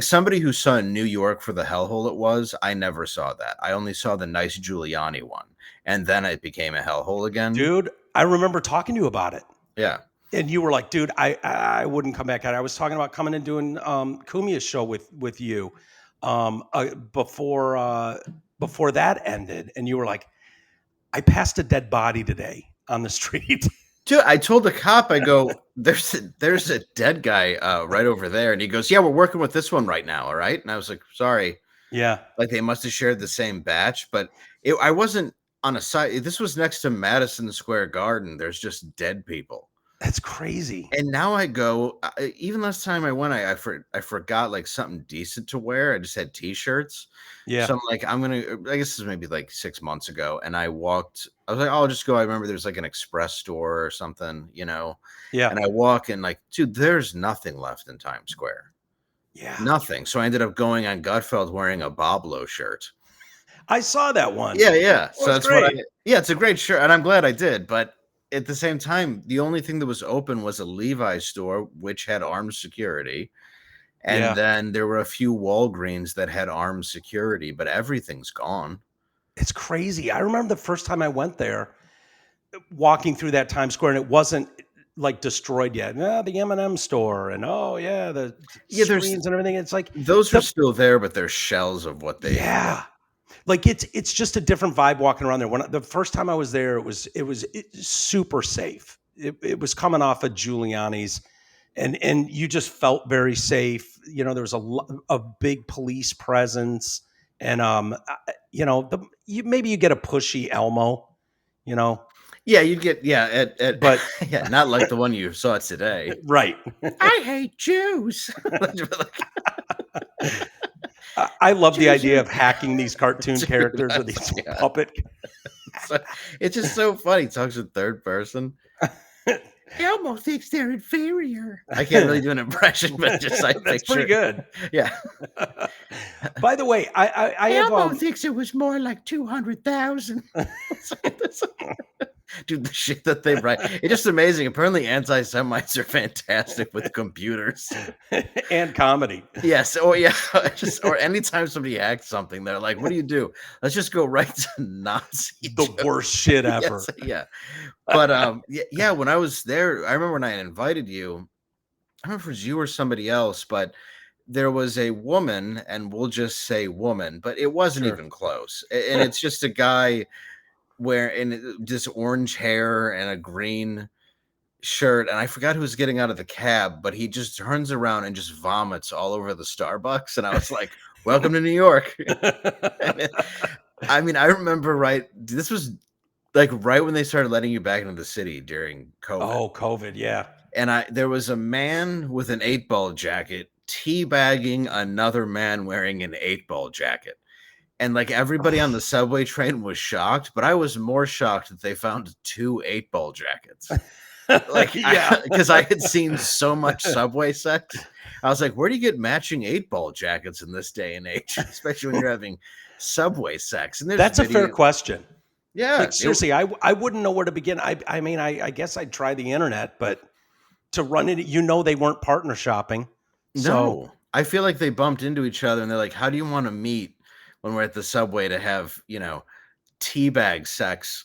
S2: somebody who saw New York for the hellhole it was. I never saw that. I only saw the nice Giuliani one, and then it became a hellhole again.
S1: dude, I remember talking to you about it.
S2: Yeah.
S1: And you were like, dude, I wouldn't come back out. I was talking about coming and doing Kumia's show with you before that ended. And you were like, I passed a dead body today on the street.
S2: Dude, I told the cop, I go, there's a dead guy right over there. And he goes, yeah, we're working with this one right now. All right. And I was like, sorry.
S1: Yeah.
S2: Like they must have shared the same batch, but I wasn't on a side. This was next to Madison Square Garden. There's just dead people.
S1: That's crazy.
S2: And now I go, even last time I went, I forgot like something decent to wear. I just had t-shirts.
S1: Yeah.
S2: So I'm like, I guess this was maybe like 6 months ago. And I was like, oh, I'll just go. I remember there's like an express store or something,
S1: Yeah.
S2: and I walk and like, dude, there's nothing left in Times Square.
S1: Yeah.
S2: Nothing. So I ended up going on Gutfeld wearing a Boblo shirt.
S1: I saw that one.
S2: Yeah, yeah. So
S1: Well,
S2: that's
S1: great.
S2: yeah, it's a great shirt, and I'm glad I did. But at the same time, the only thing that was open was a Levi's store, which had armed security. And
S1: Yeah.
S2: then there were a few Walgreens that had armed security, but everything's gone.
S1: It's crazy. I remember the first time I went there, walking through that Times Square, and it wasn't like destroyed yet. The M&M store, and oh yeah, the
S2: Yeah, there's
S1: screens and everything. It's like
S2: those are
S1: the
S2: still there, but they're shells of what they what.
S1: yeah, like it's just a different vibe walking around there. The first time I was there, it super safe. It was coming off of Giuliani's, and you just felt very safe. There was a big police presence, and maybe you get a pushy Elmo, you know,
S2: Yeah, you'd get at
S1: but
S2: yeah, not like the one you saw today.
S1: right.
S2: I hate Jews.
S1: I love the
S2: Jews
S1: idea
S2: are
S1: of hacking these cartoon
S2: dude,
S1: characters or
S2: that's
S1: these
S2: yeah.
S1: puppet.
S2: So, it's just so funny. He talks in third person. Elmo thinks they're inferior. I can't really do an impression, but just I
S1: That's pretty
S2: picture.
S1: good.
S2: Yeah.
S1: By the way, I have
S2: Elmo thinks it was more like 200,000. Dude, the shit that they write. It's just amazing. Apparently, anti-Semites are fantastic with computers.
S1: and comedy.
S2: Yes. Oh, yeah. Or anytime somebody hacks something, they're like, what do you do? Let's just go right to Nazi
S1: The
S2: jokes.
S1: worst shit ever.
S2: Yes, yeah. But yeah, when I was there, I remember when I invited you, I don't know if it was you or somebody else, but there was a woman, and we'll just say woman, but it wasn't
S1: Sure.
S2: even close. And it's just a guy wearing just orange hair and a green shirt, and I forgot who was getting out of the cab, but he just turns around and just vomits all over the Starbucks, and I was like, welcome to New York. I mean, I remember this was like right when they started letting you back into the city during COVID.
S1: Oh, COVID, yeah.
S2: And there was a man with an 8-ball jacket teabagging another man wearing an 8-ball jacket. And like everybody on the subway train was shocked, but I was more shocked that they found 2 8-ball jackets. Like,
S1: yeah,
S2: because I had seen so much subway sex. I was like, where do you get matching 8-ball jackets in this day and age, especially when you're having subway sex? And
S1: that's a fair question.
S2: Yeah,
S1: Like seriously, I wouldn't know where to begin. I mean, I guess I'd try the internet, but to run it, they weren't partner shopping. So
S2: no, I feel like they bumped into each other, and they're like, how do you want to meet when we're at the subway to have, teabag sex?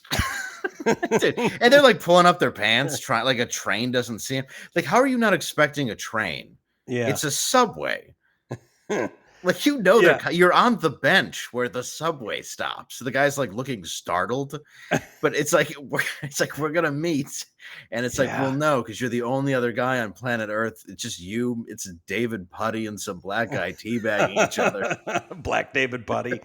S2: Dude, and they're like pulling up their pants, trying like a train doesn't see them. Like, how are you not expecting a train?
S1: yeah,
S2: It's a subway. Like,
S1: Yeah.
S2: you're on the bench where the subway stops. The guy's like looking startled, but it's like we're gonna meet, and it's like, well,
S1: Yeah.
S2: no, because you're the only other guy on planet Earth. It's just you. It's David Putty and some black guy teabagging each other.
S1: Black David Buddy.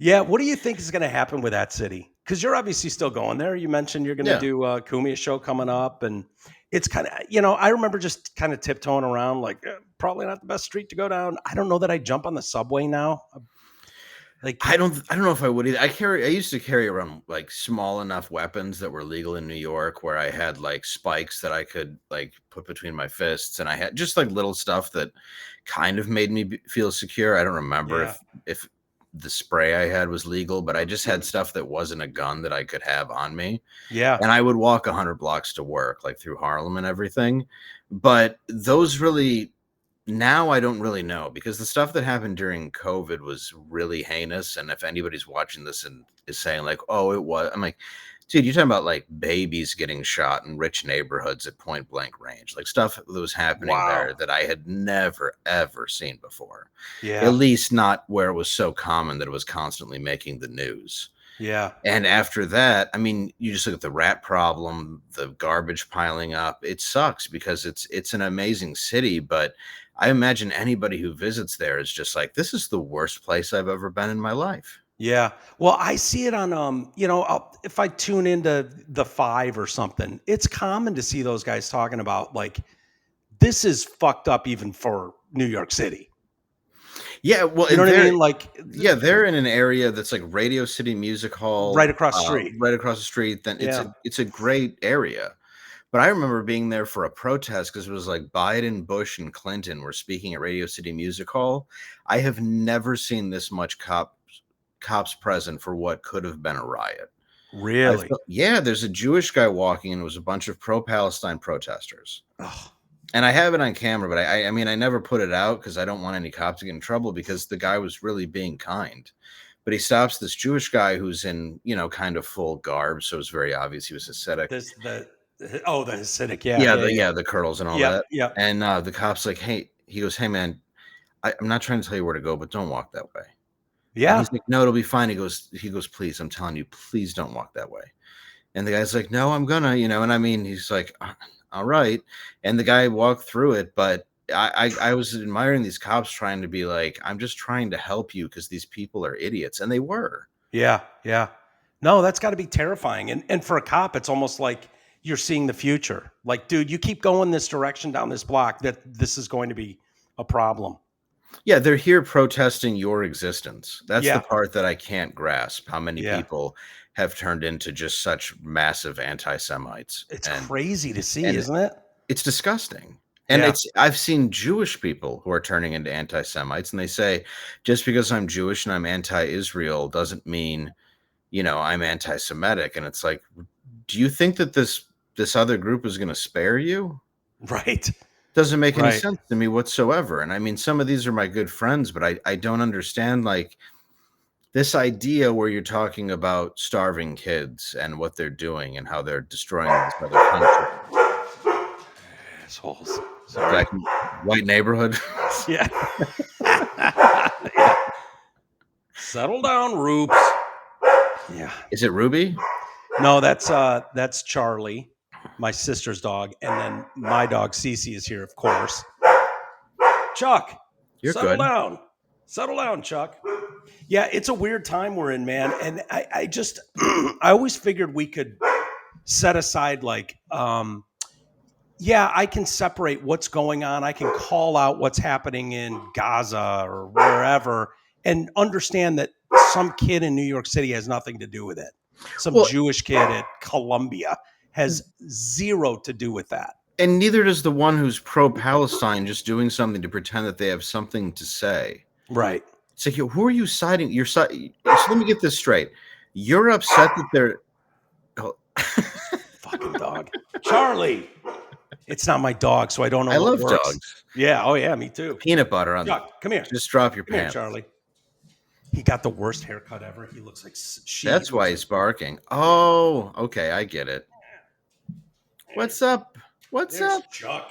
S1: Yeah, what do you think is going to happen with that city? Because you're obviously still going there. You mentioned you're going to
S2: Yeah.
S1: do a Kumia show coming up, and it's kind of, I remember just kind of tiptoeing around, like probably not the best street to go down. I don't know that I jump on the subway now. Like,
S2: I don't know if I would either. I used to carry around like small enough weapons that were legal in New York, where I had like spikes that I could like put between my fists, and I had just like little stuff that kind of made me feel secure. I don't remember
S1: Yeah.
S2: if the spray I had was legal, but I just had stuff that wasn't a gun that I could have on me.
S1: yeah,
S2: And I would walk 100 blocks to work, like through Harlem and everything. But those really, now I don't really know, because the stuff that happened during COVID was really heinous. And if anybody's watching this and is saying like, oh, it was, I'm like, dude, you're talking about like babies getting shot in rich neighborhoods at point blank range, like stuff that was happening
S1: Wow.
S2: there that I had never, ever seen before.
S1: yeah,
S2: At least not where it was so common that it was constantly making the news.
S1: yeah.
S2: And after that, I mean, you just look at the rat problem, the garbage piling up. It sucks because it's an amazing city, but I imagine anybody who visits there is just like, this is the worst place I've ever been in my life.
S1: Yeah. Well, I see it on if I tune into the 5 or something, it's common to see those guys talking about like this is fucked up even for New York City.
S2: Yeah, well,
S1: You know
S2: and
S1: what I
S2: they're
S1: mean? Like
S2: they're in an area that's like Radio City Music Hall,
S1: right across the street.
S2: right across the street. Then
S1: Yeah.
S2: it's a great area. But I remember being there for a protest because it was like Biden, Bush, and Clinton were speaking at Radio City Music Hall. I have never seen this much cops present for what could have been a riot.
S1: Really?
S2: Yeah, there's a Jewish guy walking, and it was a bunch of pro-Palestine protesters.
S1: Ugh.
S2: And I have it on camera, but I mean, I never put it out because I don't want any cops to get in trouble, because the guy was really being kind. But he stops this Jewish guy who's in, kind of full garb, so it's very obvious he was ascetic.
S1: Oh, the Hasidic. Yeah,
S2: Yeah,
S1: yeah, yeah.
S2: the curls and all
S1: Yep,
S2: that.
S1: yep.
S2: And the cop's like, "Hey," he goes, "Hey man, I'm not trying to tell you where to go, but don't walk that way." And
S1: Yeah,
S2: he's like, "No, it'll be fine." He goes, "Please, I'm telling you, please don't walk that way." And the guy's like, "No, I'm gonna," and I mean, he's like, all right. And the guy walked through it, but I was admiring these cops trying to be like, I'm just trying to help you because these people are idiots. And they were.
S1: yeah, yeah. No, that's got to be terrifying. And for a cop, it's almost like you're seeing the future. Like, dude, you keep going this direction down this block, that this is going to be a problem.
S2: Yeah, they're here protesting your existence. That's the
S1: Yeah,
S2: part that I can't grasp, how many
S1: yeah.
S2: people have turned into just such massive anti-Semites.
S1: It's
S2: And
S1: crazy to see,
S2: and
S1: isn't it?
S2: it's disgusting. And
S1: Yeah,
S2: I've seen Jewish people who are turning into anti-Semites, and they say, just because I'm Jewish and I'm anti-Israel doesn't mean, I'm anti-Semitic. And it's like, do you think that this other group is going to spare you?
S1: right,
S2: Doesn't make any
S1: right.
S2: sense to me whatsoever. And I mean, some of these are my good friends, but I don't understand, like, this idea where you're talking about starving kids and what they're doing and how they're destroying this other country.
S1: Assholes. Sorry.
S2: Black white neighborhood.
S1: Yeah. Yeah. Settle down, Roops. Yeah.
S2: Is it Ruby?
S1: No, that's Charlie, my sister's dog, and then my dog Cece is here, of course. Chuck,
S2: You're
S1: settle
S2: good.
S1: down. Settle down, Chuck. Yeah, it's a weird time we're in, man. And I just I always figured we could set aside like yeah, I can separate what's going on. I can call out what's happening in Gaza or wherever and understand that some kid in New York City has nothing to do with it. Some
S2: Well,
S1: Jewish kid at Columbia has zero to do with that.
S2: and neither does the one who's pro-Palestine just doing something to pretend that they have something to say.
S1: Right.
S2: It's like, who are you siding? So let me get this straight. You're upset that they're. Oh.
S1: Fucking dog. Charlie. It's not my dog, so I don't know
S2: I
S1: what
S2: love
S1: works.
S2: dogs.
S1: Yeah. Oh, yeah. Me too.
S2: Peanut butter on.
S1: Chuck, come here.
S2: Just drop your
S1: Come here,
S2: pants.
S1: Charlie. He got the worst haircut ever. He looks like
S2: That's why he's barking. Oh, okay, I get it. What's up? What's
S1: There's
S2: up?
S1: Chuck.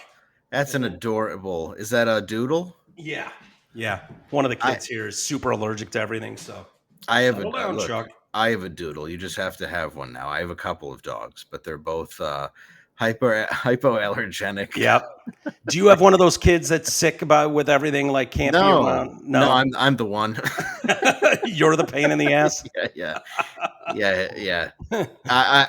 S2: That's an adorable. Is that a doodle?
S1: Yeah. Yeah. One of the kids here is super allergic to everything. So
S2: I have
S1: settle down,
S2: look.
S1: Chuck.
S2: I have a doodle. You just have to have one now. I have a couple of dogs, but they're both hypoallergenic.
S1: Yep. Do you have one of those kids that's sick about with everything, like can't be around?
S2: No, I'm the one.
S1: You're the pain in the ass.
S2: Yeah.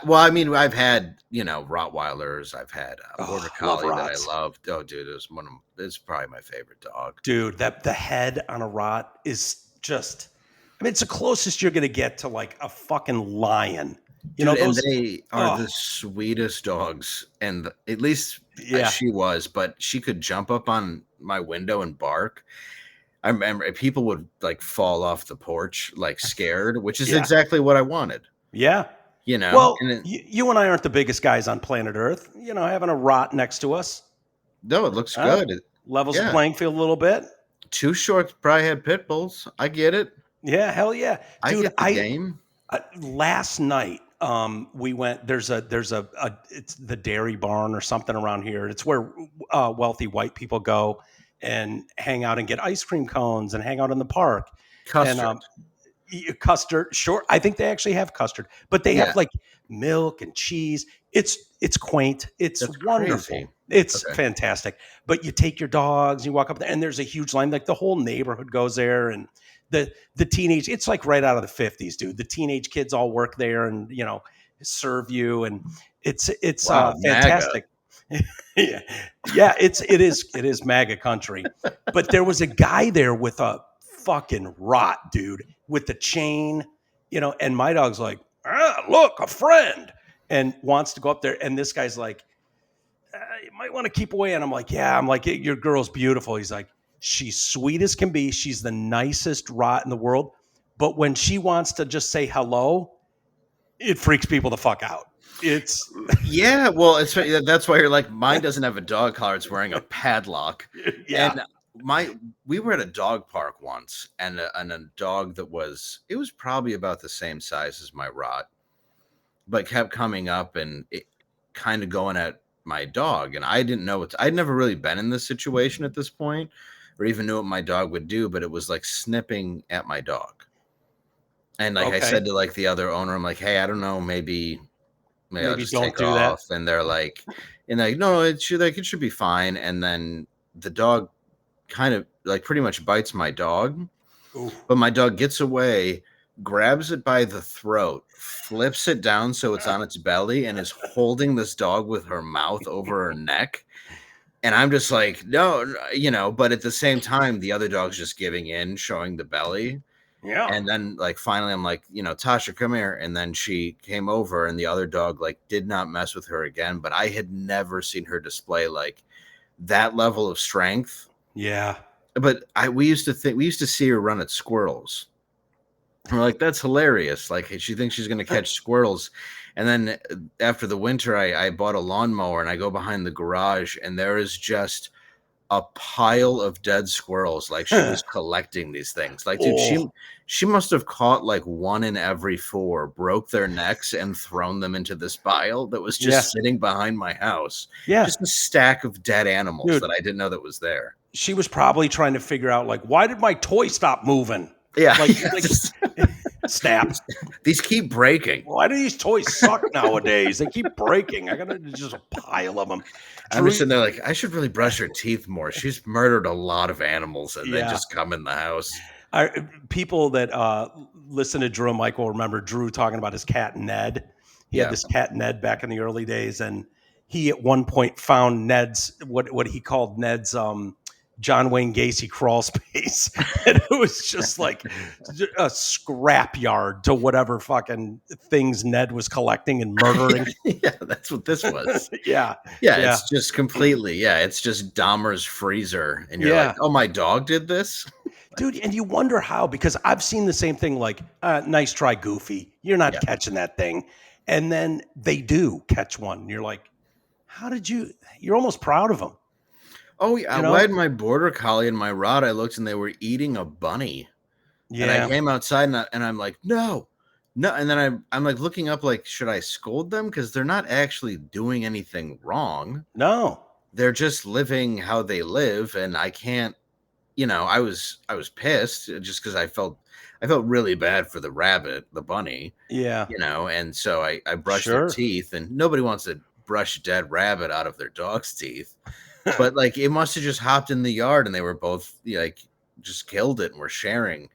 S2: Well, I mean, I've had Rottweilers. I've had Border
S1: Love
S2: Collie that I
S1: Rots.
S2: loved. Oh, dude, it's probably my favorite dog.
S1: Dude, that the head on a Rot is just. I mean, it's the closest you're gonna get to like a fucking lion. You know,
S2: Dude, and
S1: those.
S2: they are
S1: Oh,
S2: the sweetest dogs. And at least
S1: yeah.
S2: she was, but she could jump up on my window and bark. I remember people would like fall off the porch, like scared, which is
S1: Yeah.
S2: exactly what I wanted.
S1: Yeah.
S2: And
S1: Well,
S2: it,
S1: you and I aren't the biggest guys on planet Earth. You know, having a Rot next to us
S2: no, it looks good.
S1: levels the
S2: Yeah.
S1: playing field a little bit.
S2: Too Short probably had pit bulls. I get it.
S1: Yeah, hell yeah,
S2: I
S1: dude.
S2: get the game.
S1: Last night we went. There's a it's the Dairy Barn or something around here. It's where wealthy white people go and hang out and get ice cream cones and hang out in the park.
S2: Custard.
S1: And custard, sure. I think they actually have custard, but they have like milk and cheese. It's quaint. It's
S2: That's
S1: wonderful.
S2: crazy.
S1: It's
S2: Okay.
S1: fantastic. But you take your dogs, you walk up there, and there's a huge line. Like the whole neighborhood goes there, and the teenage. It's like right out of the 50s, dude. The teenage kids all work there, and serve you, and it's
S2: Wow,
S1: fantastic. Yeah, yeah. It is MAGA country. But there was a guy there with a fucking Rot, dude, with the chain, and my dog's like, look, a friend, and wants to go up there. And this guy's like, you might want to keep away. And I'm like, yeah, your girl's beautiful. He's like, she's sweet as can be. She's the nicest Rot in the world. But when she wants to just say hello, it freaks people the fuck out. It's
S2: Yeah, well, that's why you're like, mine doesn't have a dog collar; it's wearing a padlock.
S1: yeah,
S2: And we were at a dog park once, and a dog that was probably about the same size as my Rot, but kept coming up and kind of going at my dog, and I didn't know I'd never really been in this situation at this point, or even knew what my dog would do, but it was like snipping at my dog. And like I
S1: Okay.
S2: said to like the other owner, I'm like, hey, I don't know, maybe I'll
S1: Maybe
S2: just
S1: don't
S2: take
S1: do that.
S2: off. And they're like, no, it should be fine. And then the dog kind of like pretty much bites my dog,
S1: Ooh.
S2: but my dog gets away, grabs it by the throat, flips it down so it's on its belly, and is holding this dog with her mouth over her neck. And I'm just like, no, but at the same time, the other dog's just giving in, showing the belly.
S1: Yeah.
S2: And then like finally I'm like, Tasha, come here. And then she came over and the other dog like did not mess with her again. But I had never seen her display like that level of strength.
S1: Yeah.
S2: But we used to see her run at squirrels. And we're like, that's hilarious. Like she thinks she's gonna catch squirrels. And then after the winter, I bought a lawnmower and I go behind the garage and there is just a pile of dead squirrels. Like she was collecting these things. Like, dude, she must have caught like 1 in every 4, broke their necks, and thrown them into this pile that was just sitting behind my house.
S1: Yeah.
S2: Just a stack of dead animals,
S1: dude,
S2: that I didn't know that was there.
S1: She was probably trying to figure out like, why did my toy stop moving?
S2: Yeah.
S1: Like snap.
S2: These keep breaking.
S1: Why do these toys suck nowadays? They keep breaking. I gotta just a pile of them.
S2: I'm just sitting there like, I should really brush her teeth more. She's murdered a lot of animals and then just come in the house.
S1: People that listen to Drew and Michael remember Drew talking about his cat Ned. He had this cat Ned back in the early days, and he at one point found Ned's what he called Ned's John Wayne Gacy crawl space. And it was just like a scrap yard to whatever fucking things Ned was collecting and murdering.
S2: Yeah, that's what this was.
S1: Yeah.
S2: It's just completely, it's just Dahmer's freezer. And you're like, oh, my dog did this?
S1: Dude, and you wonder how, because I've seen the same thing like, nice try, Goofy. You're not catching that thing. And then they do catch one. And you're like, how did you're almost proud of them.
S2: Oh, yeah. I had my border collie and my rod. I looked and they were eating a bunny. Yeah. And I came outside and I'm like, no. And then I'm like looking up, like, should I scold them? Because they're not actually doing anything wrong.
S1: No.
S2: They're just living how they live. And I can't, I was pissed just because I felt really bad for the rabbit, the bunny.
S1: Yeah.
S2: And so I brushed their teeth, and nobody wants to brush a dead rabbit out of their dog's teeth. But like it must have just hopped in the yard and they were both like just killed it and were sharing,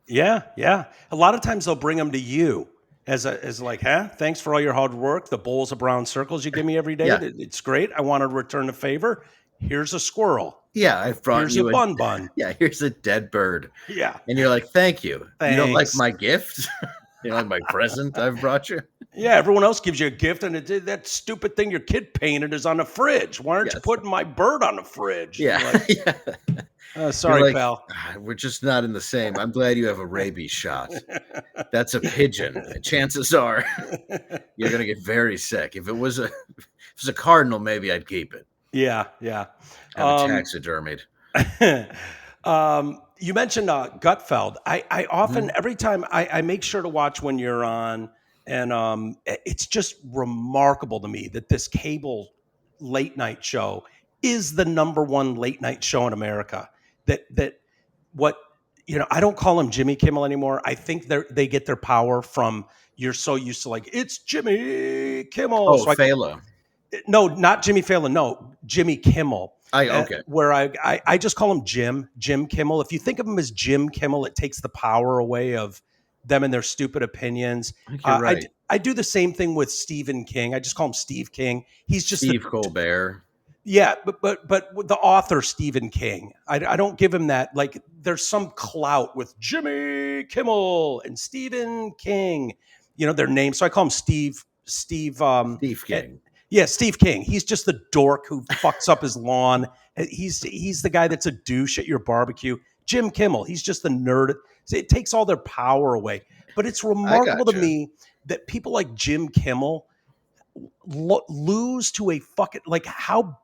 S1: Yeah. A lot of times they'll bring them to you as like, thanks for all your hard work. The bowls of brown circles you give me every day. It's great. I want to return a favor. Here's a squirrel.
S2: Yeah, I've brought
S1: here's
S2: you
S1: a bun.
S2: Yeah, here's a dead bird.
S1: Yeah.
S2: And you're like, thank you.
S1: Thanks.
S2: You don't like my gift? You don't like my present I've brought you?
S1: Yeah, everyone else gives you a gift, and that stupid thing your kid painted is on the fridge. Why aren't you putting my bird on the fridge?
S2: Yeah.
S1: Like, sorry, pal.
S2: We're just not in the same. I'm glad you have a rabies shot. That's a pigeon. Chances are you're going to get very sick. If it was a cardinal, maybe I'd keep it.
S1: Yeah.
S2: Have it taxidermied.
S1: You mentioned Gutfeld. I often, every time I make sure to watch when you're on, and it's just remarkable to me that this cable late night show is the #1 late night show in America. I don't call him Jimmy Kimmel anymore. I think they get their power from, you're so used to like, it's Jimmy Kimmel.
S2: Oh, Fallon.
S1: No, not Jimmy Fallon. No, Jimmy Kimmel.
S2: Okay.
S1: Where I just call him Jim Kimmel. If you think of him as Jim Kimmel, it takes the power away of them and their stupid opinions.
S2: You're right.
S1: I do the same thing with Stephen King. I just call him Steve King. He's just
S2: Steve Colbert.
S1: Yeah, but the author Stephen King, I don't give him that. Like, there's some clout with Jimmy Kimmel and Stephen King. Their names. So I call him Steve
S2: King.
S1: Yeah, Steve King. He's just the dork who fucks up his lawn. He's the guy that's a douche at your barbecue. Jim Kimmel, he's just the nerd. It takes all their power away. But it's remarkable to me that people like Jim Kimmel lose to a fucking, like, how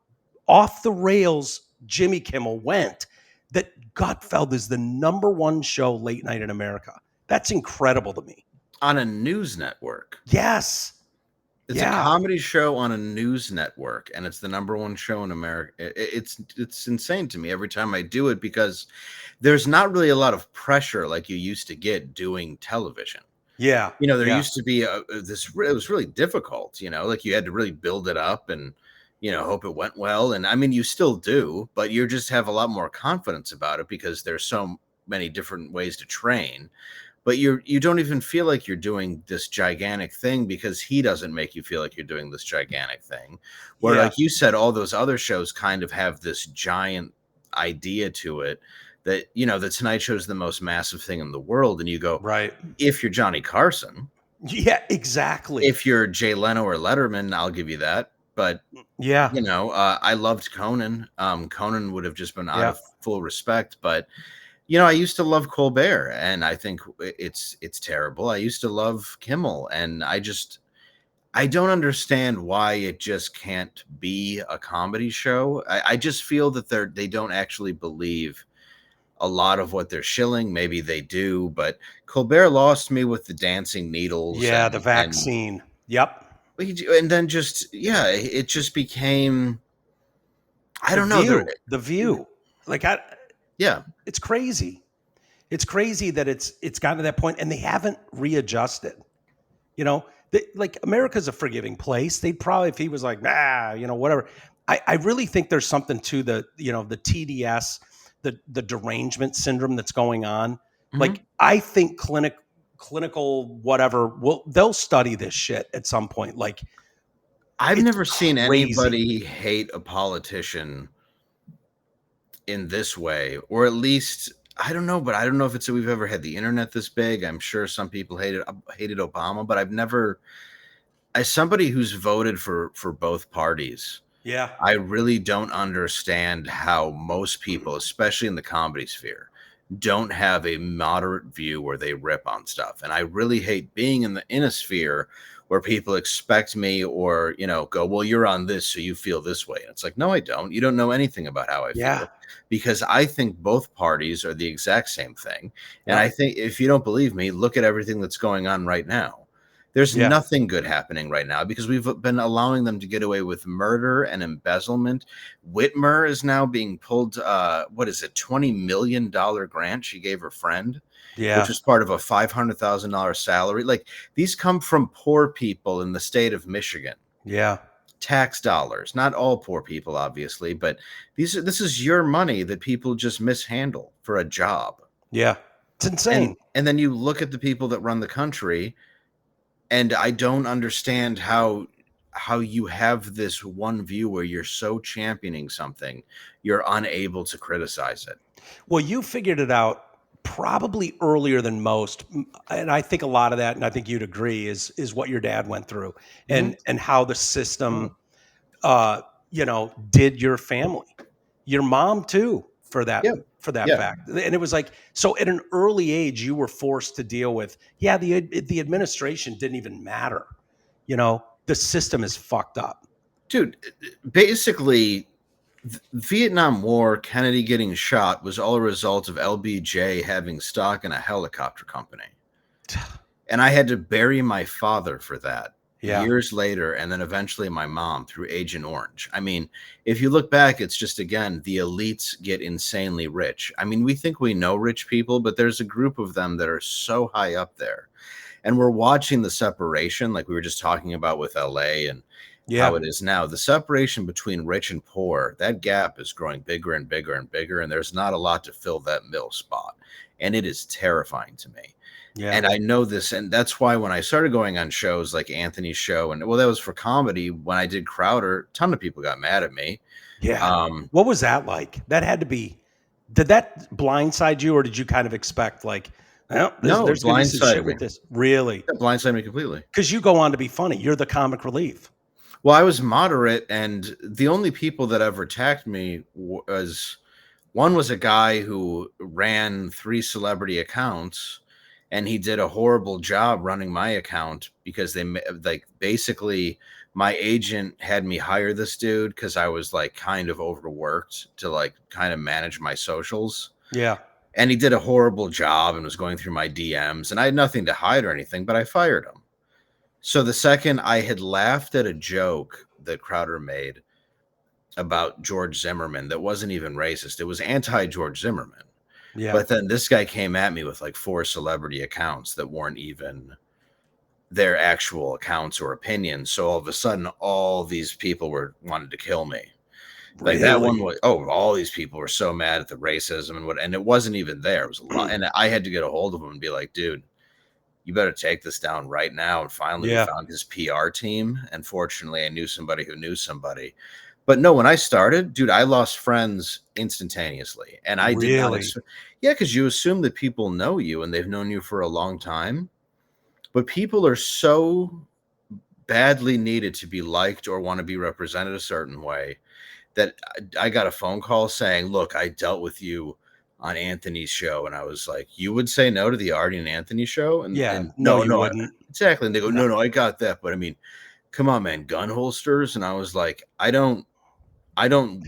S1: off the rails Jimmy Kimmel went, that Gutfeld is the #1 show late night in America. That's incredible to me.
S2: On a news network.
S1: Yes.
S2: It's a
S1: Yeah.
S2: comedy show on a news network, and it's the number one show in America. It's insane to me every time I do it because there's not really a lot of pressure like you used to get doing television.
S1: Yeah.
S2: There
S1: Yeah.
S2: used to be it was really difficult, like you had to really build it up and hope it went well. And I mean, you still do, but you just have a lot more confidence about it because there's so many different ways to train. But you don't even feel like you're doing this gigantic thing because he doesn't make you feel like you're doing this gigantic thing. Where,
S1: Yeah.
S2: like you said, all those other shows kind of have this giant idea to it that, the Tonight Show is the most massive thing in the world. And you go,
S1: Right.
S2: if you're Johnny Carson,
S1: Yeah, exactly.
S2: if you're Jay Leno or Letterman, I'll give you that. But
S1: Yeah.
S2: I loved Conan. Conan would have just been out
S1: Yeah.
S2: of full respect, but I used to love Colbert, and I think it's terrible. I used to love Kimmel, and I don't understand why it just can't be a comedy show. I just feel that they don't actually believe a lot of what they're shilling. Maybe they do, but Colbert lost me with the dancing needles
S1: Yeah, the
S2: and
S1: vaccine. Yep.
S2: and then just it just became, I
S1: The
S2: don't know. There,
S1: View. The View. Like
S2: yeah,
S1: it's crazy. It's crazy that it's gotten to that point and they haven't readjusted. Like America's a forgiving place. They'd probably, if he was like, nah, whatever. I really think there's something to the TDS, the derangement syndrome that's going on.
S2: mhm.
S1: Like I think clinical whatever they'll study this shit at some point. Like
S2: I've
S1: it's
S2: never seen
S1: crazy.
S2: anybody hate a politician in this way, or at least I don't know, but I don't know if it's that we've ever had the internet this big. I'm sure some people hated Obama, but I've never, as somebody who's voted for both parties,
S1: Yeah.
S2: I really don't understand how most people, especially in the comedy sphere, don't have a moderate view where they rip on stuff. And I really hate being in a sphere where people expect me or, go, well, you're on this, so you feel this way. And it's like, no, I don't. You don't know anything about how I
S1: Yeah.
S2: feel because I think both parties are the exact same thing. And I
S1: Yep.
S2: think if you don't believe me, look at everything that's going on right now. There's
S1: Yeah.
S2: nothing good happening right now because we've been allowing them to get away with murder and embezzlement. Whitmer is now being pulled, what is it, $20 million grant she gave her friend, which
S1: Yeah.
S2: was part of a $500,000 salary. Like, these come from poor people in the state of Michigan.
S1: Yeah.
S2: Tax dollars, not all poor people, obviously, but this is your money that people just mishandle for a job.
S1: Yeah. It's insane.
S2: And then you look at the people that run the country, and I don't understand how you have this one view where you're so championing something, you're unable to criticize it.
S1: Well, you figured it out probably earlier than most, and I think a lot of that, and I think you'd agree, is what your dad went through,
S2: Mhm.
S1: and how the system, did your family, your mom too, for that
S2: Yeah.
S1: for that
S2: Yeah.
S1: fact, and it was like so at an early age you were forced to deal with, yeah, the administration didn't even matter, the system is fucked up.
S2: Dude, basically, Vietnam War, Kennedy getting shot was all a result of LBJ having stock in a helicopter company. And I had to bury my father for that
S1: Yeah,
S2: years later, and then eventually my mom through Agent Orange. I mean, if you look back, it's just, again, the elites get insanely rich. I mean, we think we know rich people, but there's a group of them that are so high up there. And we're watching the separation, like we were just talking about with LA and
S1: yeah,
S2: how it is now. The separation between rich and poor, that gap is growing bigger and bigger and bigger, and there's not a lot to fill that middle spot. And it is terrifying to me.
S1: yeah,
S2: And I know this, and that's why when I started going on shows like Anthony's show, and well, that was for comedy. When I did Crowder, a ton of people got mad at me.
S1: yeah.
S2: Um,
S1: What was that like? That had to be. Did that blindside you, or did you kind of expect like, well,
S2: no, it
S1: there's going to be some
S2: blindsided
S1: shit
S2: me.
S1: with this? Really?
S2: It blindsided me completely.
S1: Because you go on to be funny. You're the comic relief.
S2: Well, I was moderate, and the only people that ever attacked me was one was a guy who ran 3 celebrity accounts, and he did a horrible job running my account because like basically my agent had me hire this dude because I was like kind of overworked to like kind of manage my socials.
S1: Yeah.
S2: And he did a horrible job and was going through my DMs, and I had nothing to hide or anything, but I fired him. So the second I had laughed at a joke that Crowder made about George Zimmerman that wasn't even racist. It was anti-George Zimmerman.
S1: Yeah.
S2: But then this guy came at me with like 4 celebrity accounts that weren't even their actual accounts or opinions. So all of a sudden, all these people wanted to kill me. Like that one
S1: Really?
S2: was, oh, all these people were so mad at the racism and it wasn't even there. It was a lot. And I had to get a hold of him and be like, dude, you better take this down right now. And finally, we
S1: Yeah.
S2: found his PR team. And fortunately, I knew somebody who knew somebody. But no, when I started, dude, I lost friends instantaneously. And I did not
S1: Really?
S2: expect, yeah, because you assume that people know you and they've known you for a long time. But people are so badly needed to be liked or want to be represented a certain way that I got a phone call saying, look, I dealt with you on Anthony's show. And I was like, you would say no to the Artie and Anthony show?
S1: Yeah.
S2: And
S1: No,
S2: no,
S1: you
S2: no,
S1: wouldn't.
S2: exactly. And they go,
S1: No.
S2: no, I got that. But I mean, come on, man, gun holsters. And I was like, I don't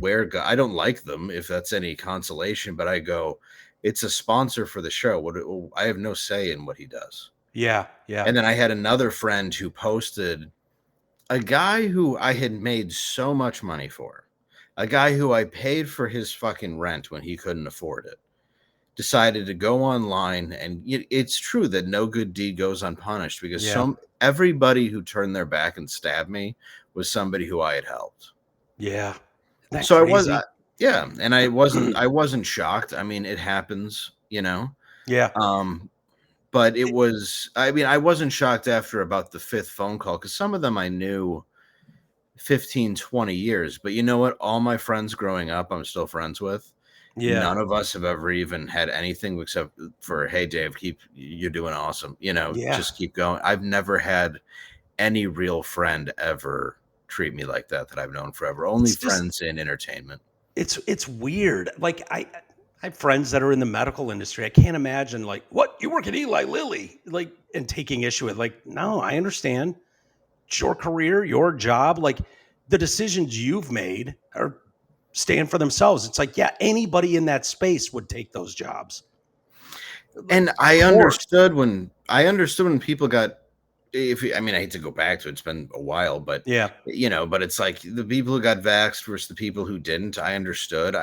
S2: wear, I don't like them if that's any consolation, but I go, it's a sponsor for the show. I have no say in what he does.
S1: Yeah. Yeah.
S2: And then I had another friend who posted a guy who I had made so much money for, a guy who I paid for his fucking rent when he couldn't afford it, decided to go online. And it's true that no good deed goes unpunished because
S1: Yeah.
S2: everybody who turned their back and stabbed me was somebody who I had helped.
S1: Yeah. Isn't that
S2: So
S1: crazy?
S2: yeah, and I wasn't shocked. I mean, it happens, you know.
S1: Yeah.
S2: Um, but it was, I mean, I wasn't shocked after about the 5th phone call because some of them I knew 15, 20 years. But you know what? All my friends growing up, I'm still friends with.
S1: Yeah.
S2: None of us have ever even had anything except for, hey, Dave, you're doing awesome. You know,
S1: Yeah.
S2: just keep going. I've never had any real friend ever treat me like that I've known forever. Only
S1: It's just
S2: friends in entertainment.
S1: it's weird. Like I have friends that are in the medical industry. I can't imagine like, what, you work at Eli Lilly, like, and taking issue with, like, no, I understand. It's your career, your job. Like, the decisions you've made are stand for themselves. It's like, yeah, anybody in that space would take those jobs. Like,
S2: And
S1: of course.
S2: I understood when people got, I mean, I hate to go back to it, it's been a while, but
S1: Yeah.
S2: but it's like the people who got vaxxed versus the people who didn't. I understood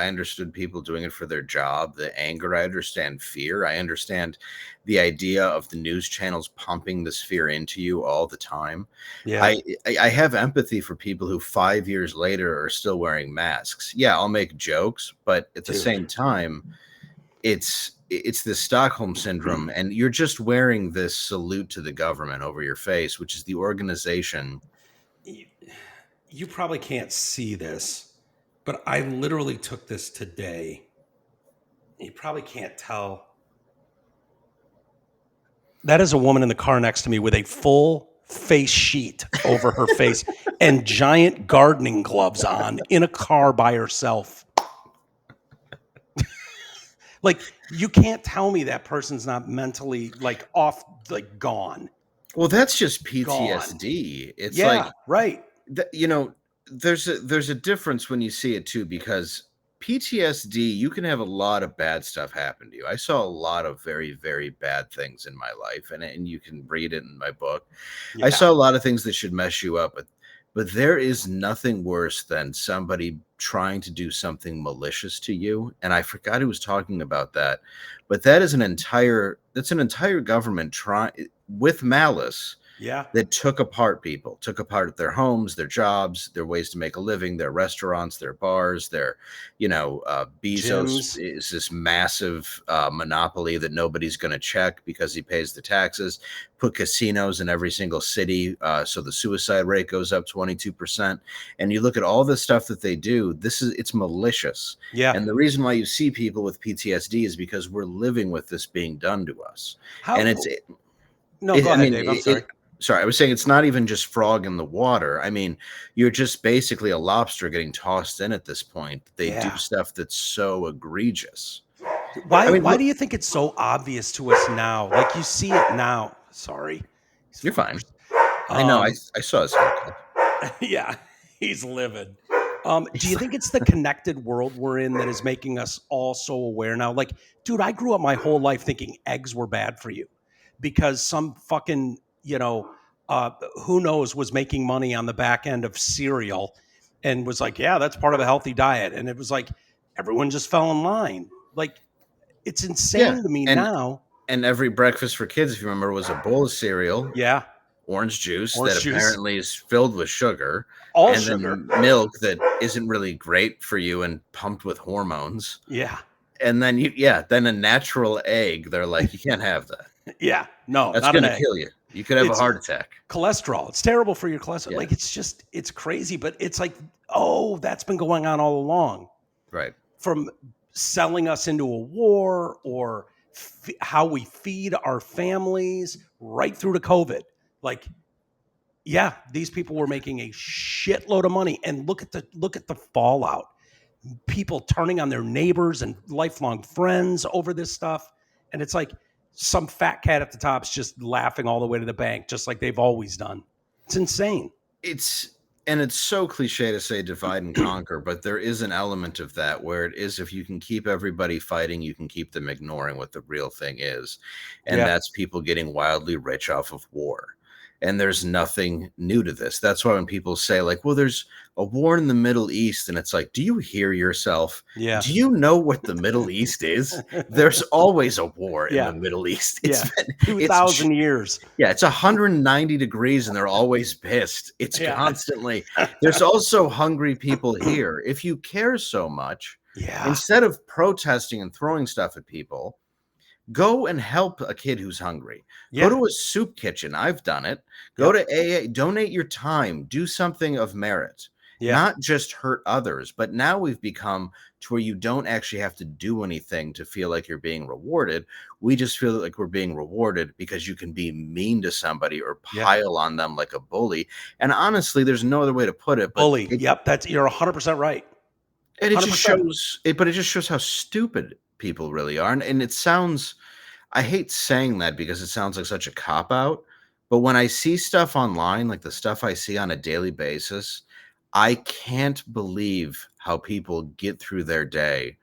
S2: people doing it for their job, the anger. I understand fear. I understand the idea of the news channels pumping this fear into you all the time.
S1: Yeah.
S2: I have empathy for people who 5 years later are still wearing masks. Yeah, I'll make jokes, but at the
S1: Dude.
S2: same time, it's the Stockholm syndrome, and you're just wearing this salute to the government over your face, which is the organization.
S1: You, you probably can't see this, but I literally took this today. You probably can't tell. That is a woman in the car next to me with a full face sheet over her face and giant gardening gloves on in a car by herself. Like, you can't tell me that person's not mentally, like, off, like, gone.
S2: Well, that's just
S1: Gone.
S2: PTSD. It's
S1: Yeah,
S2: like
S1: right.
S2: there's a difference when you see it too, because PTSD, you can have a lot of bad stuff happen to you. I saw a lot of very, very bad things in my life, and you can read it in my book. I
S1: Yeah.
S2: saw a lot of things that should mess you up, but there is nothing worse than somebody trying to do something malicious to you. And I forgot who was talking about that, but that's an entire government trying with malice
S1: Yeah.
S2: that took apart people, took apart their homes, their jobs, their ways to make a living, their restaurants, their bars, Bezos
S1: Gyms.
S2: is this massive monopoly that nobody's going to check because he pays the taxes, put casinos in every single city. So the suicide rate goes up 22%. And you look at all the stuff that they do, it's malicious.
S1: Yeah.
S2: And the reason why you see people with PTSD is because we're living with this being done to us. And
S1: How? No, go
S2: I
S1: ahead,
S2: mean,
S1: Dave. I'm sorry.
S2: sorry, I was saying it's not even just frog in the water. I mean, you're just basically a lobster getting tossed in at this point. They do
S1: Yeah.
S2: stuff that's so egregious. I
S1: Why
S2: mean,
S1: why do
S2: look,
S1: you think it's so obvious to us now? Like, you see it now. Sorry. These
S2: you're fine.
S1: fuckers.
S2: I know.
S1: Um
S2: I saw his haircut.
S1: yeah, he's livid. Do
S2: He's
S1: you
S2: like,
S1: think it's the connected world we're in that is making us all so aware now? Like, dude, I grew up my whole life thinking eggs were bad for you because some fucking, who knows, was making money on the back end of cereal and was like, yeah, that's part of a healthy diet. And it was like, everyone just fell in line. Like, it's
S2: Yeah.
S1: insane to me
S2: And
S1: now.
S2: and every breakfast for kids, if you remember, was a bowl of cereal,
S1: Yeah.
S2: orange juice that
S1: Orange juice,
S2: apparently is filled with sugar,
S1: all
S2: and
S1: sugar.
S2: then milk that isn't really great for you and pumped with hormones.
S1: Yeah.
S2: And then then a natural egg. They're like, you can't have that.
S1: Yeah. No,
S2: That's
S1: not an
S2: gonna
S1: egg.
S2: kill you. You could have a
S1: It's
S2: heart attack.
S1: cholesterol. It's terrible for your cholesterol.
S2: Yeah.
S1: Like, it's crazy, but it's like, oh, that's been going on all along.
S2: Right.
S1: From selling us into a war, or how we feed our families, right through to COVID. Like, yeah, these people were making a shitload of money, and look at the fallout. People turning on their neighbors and lifelong friends over this stuff, and it's like some fat cat at the top's just laughing all the way to the bank, just like they've always done. It's insane.
S2: It's so cliche to say divide and conquer, but there is an element of that where it is, if you can keep everybody fighting, you can keep them ignoring what the real thing is. And
S1: Yeah.
S2: that's people getting wildly rich off of war. And there's nothing new to this. That's why when people say, like, well, there's a war in the Middle East, and it's like, do you hear yourself?
S1: Yeah.
S2: Do you know what the Middle East is? There's always a war in
S1: Yeah.
S2: the Middle East.
S1: Yeah.
S2: It's
S1: 2,000 years.
S2: yeah, it's 190 degrees and they're always pissed. It's
S1: Yeah.
S2: constantly. There's also hungry people here. If you care so much,
S1: Yeah.
S2: instead of protesting and throwing stuff at people, go and help a kid who's hungry.
S1: Yeah.
S2: Go to a soup kitchen. I've done it. Go to AA, donate your time, do something of merit.
S1: Yeah.
S2: Not just hurt others, but now we've become to where you don't actually have to do anything to feel like you're being rewarded. We just feel like we're being rewarded because you can be mean to somebody or pile on them like a bully. And honestly, there's no other way to put it. But
S1: Bully. Yep. You're 100% right.
S2: and it
S1: 100%.
S2: just shows it, but it just shows how stupid people really are. And it sounds, I hate saying that because it sounds like such a cop out. But when I see stuff online, like the stuff I see on a daily basis, I can't believe how people get through their day.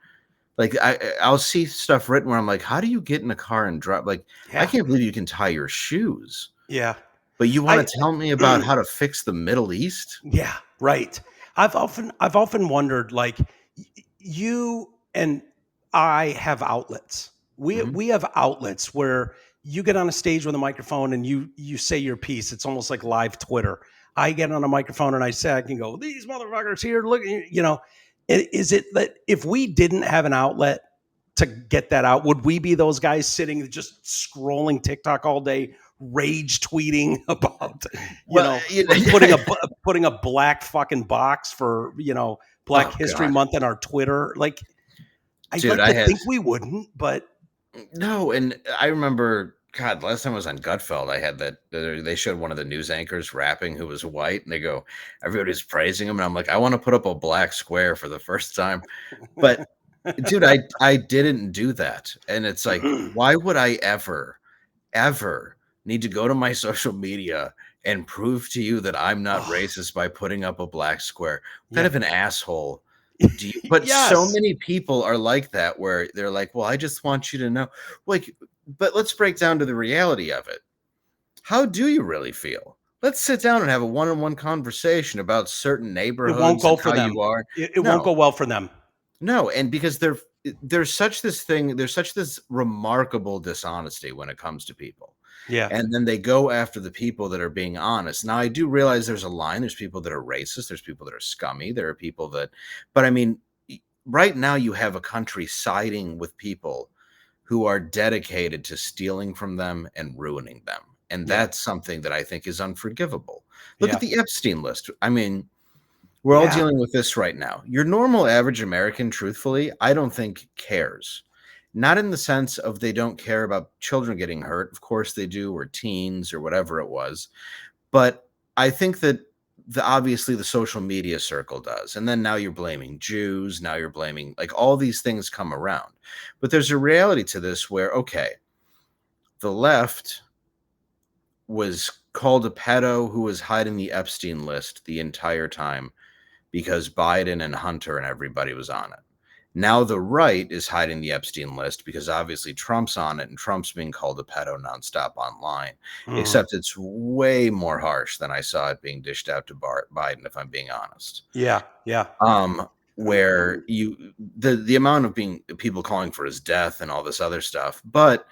S2: Like I'll see stuff written where I'm like, how do you get in a car and drive? Like, I can't believe you can tie your shoes.
S1: Yeah.
S2: But you want to tell me about how to fix the Middle East?
S1: Yeah, right. I've often wondered, like, you and I have outlets. We have outlets where you get on a stage with a microphone and you say your piece. It's almost like live Twitter. I get on a microphone and I say, I can go, these motherfuckers here, look, is it that if we didn't have an outlet to get that out, would we be those guys sitting just scrolling TikTok all day, rage tweeting about, putting a black fucking box for, Black History Month in our Twitter? Like, I'd like to think we wouldn't, but
S2: no. And I remember, God, last time I was on Gutfeld, I had that they showed one of the news anchors rapping who was white, and they go, everybody's praising him, and I'm like, I want to put up a black square for the first time, but dude, I didn't do that. And it's like, why would I ever need to go to my social media and prove to you that I'm not racist by putting up a black square? What kind of an asshole do you? But so many people are like that, where they're like, well, I just want you to know. Like, but let's break down to the reality of it. How do you really feel? Let's sit down and have a one-on-one conversation about certain neighborhoods.
S1: It won't go for them.
S2: You are.
S1: It won't go well for them.
S2: No, and because there's such this remarkable dishonesty when it comes to people.
S1: Yeah.
S2: And then they go after the people that are being honest. Now, I do realize there's a line. There's people that are racist. There's people that are scummy. There are people that, but I mean, right now you have a country siding with people who are dedicated to stealing from them and ruining them. And that's something that I think is unforgivable. Look at the Epstein list. I mean, we're all dealing with this right now. Your normal average American, truthfully, I don't think cares. Not in the sense of they don't care about children getting hurt. Of course they do, or teens or whatever it was. But I think that obviously the social media circle does. And then now you're blaming Jews. Now you're blaming, like, all these things come around. But there's a reality to this where, okay, the left was called a pedo who was hiding the Epstein list the entire time because Biden and Hunter and everybody was on it. Now the right is hiding the Epstein list because obviously Trump's on it and Trump's being called a pedo nonstop online.
S1: Mhm.
S2: Except it's way more harsh than I saw it being dished out to Biden, if I'm being honest.
S1: Yeah, yeah,
S2: Where the amount of being people calling for his death and all this other stuff. But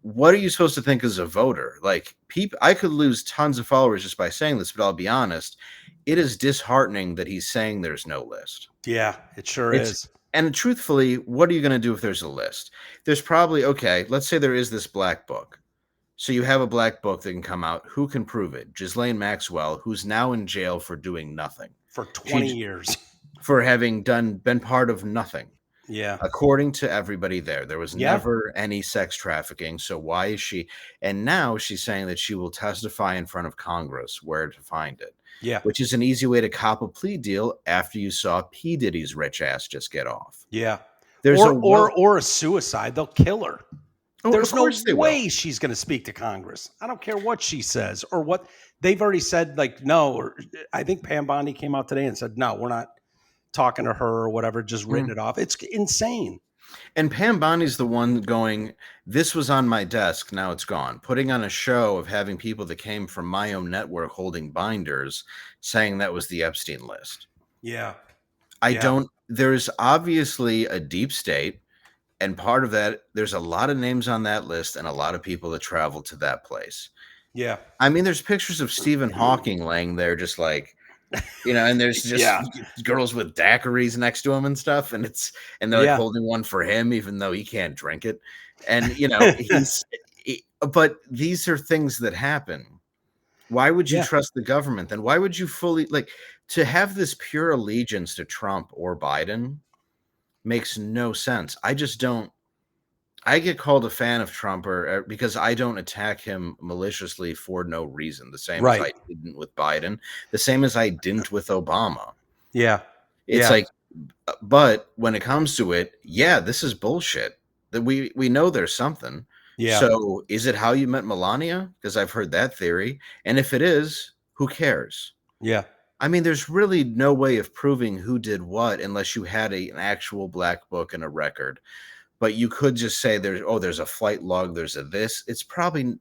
S2: what are you supposed to think as a voter? Like, I could lose tons of followers just by saying this, but I'll be honest, it is disheartening that he's saying there's no list.
S1: yeah, it sure
S2: It's
S1: is.
S2: And truthfully, what are you going to do if there's a list? There's probably, okay, let's say there is this black book. So you have a black book that can come out. Who can prove it? Ghislaine Maxwell, who's now in jail for doing nothing.
S1: For 20
S2: She
S1: years.
S2: For having been part of nothing.
S1: Yeah.
S2: According to everybody there was
S1: Yeah.
S2: never any sex trafficking. So why is she? And now she's saying that she will testify in front of Congress where to find it,
S1: Yeah.
S2: which is an easy way to cop a plea deal after you saw P. Diddy's rich ass just get off.
S1: Yeah.
S2: There's a
S1: Or a suicide. They'll kill her.
S2: Oh, of
S1: There's no
S2: course they will.
S1: way she's going to speak to Congress. I don't care what she says or what they've already said. Like, no, or I think Pam Bondi came out today and said, no, we're not talking to her or whatever, just written it off. It's insane.
S2: And Pam Bondi's the one going, this was on my desk, now it's gone. Putting on a show of having people that came from my own network holding binders saying that was the Epstein list.
S1: Yeah.
S2: There's obviously a deep state. And part of that, there's a lot of names on that list and a lot of people that travel to that place.
S1: Yeah.
S2: I mean, there's pictures of Stephen Hawking laying there just like, and there's just girls with daiquiris next to him and stuff. And they're like holding one for him, even though he can't drink it. And, but these are things that happen. Why would you trust the government? Then why would you fully to have this pure allegiance to Trump or Biden? Makes no sense. I just don't. I get called a fan of Trump because I don't attack him maliciously for no reason. The same as I didn't with Biden. The same as I didn't with Obama.
S1: Yeah.
S2: It's like, but when it comes to it, this is bullshit. That we know there's something.
S1: Yeah.
S2: So is it how you met Melania? Because I've heard that theory. And if it is, who cares?
S1: Yeah.
S2: I mean, there's really no way of proving who did what unless you had an actual black book and a record. But you could just say there's a flight log, there's a this. It's probably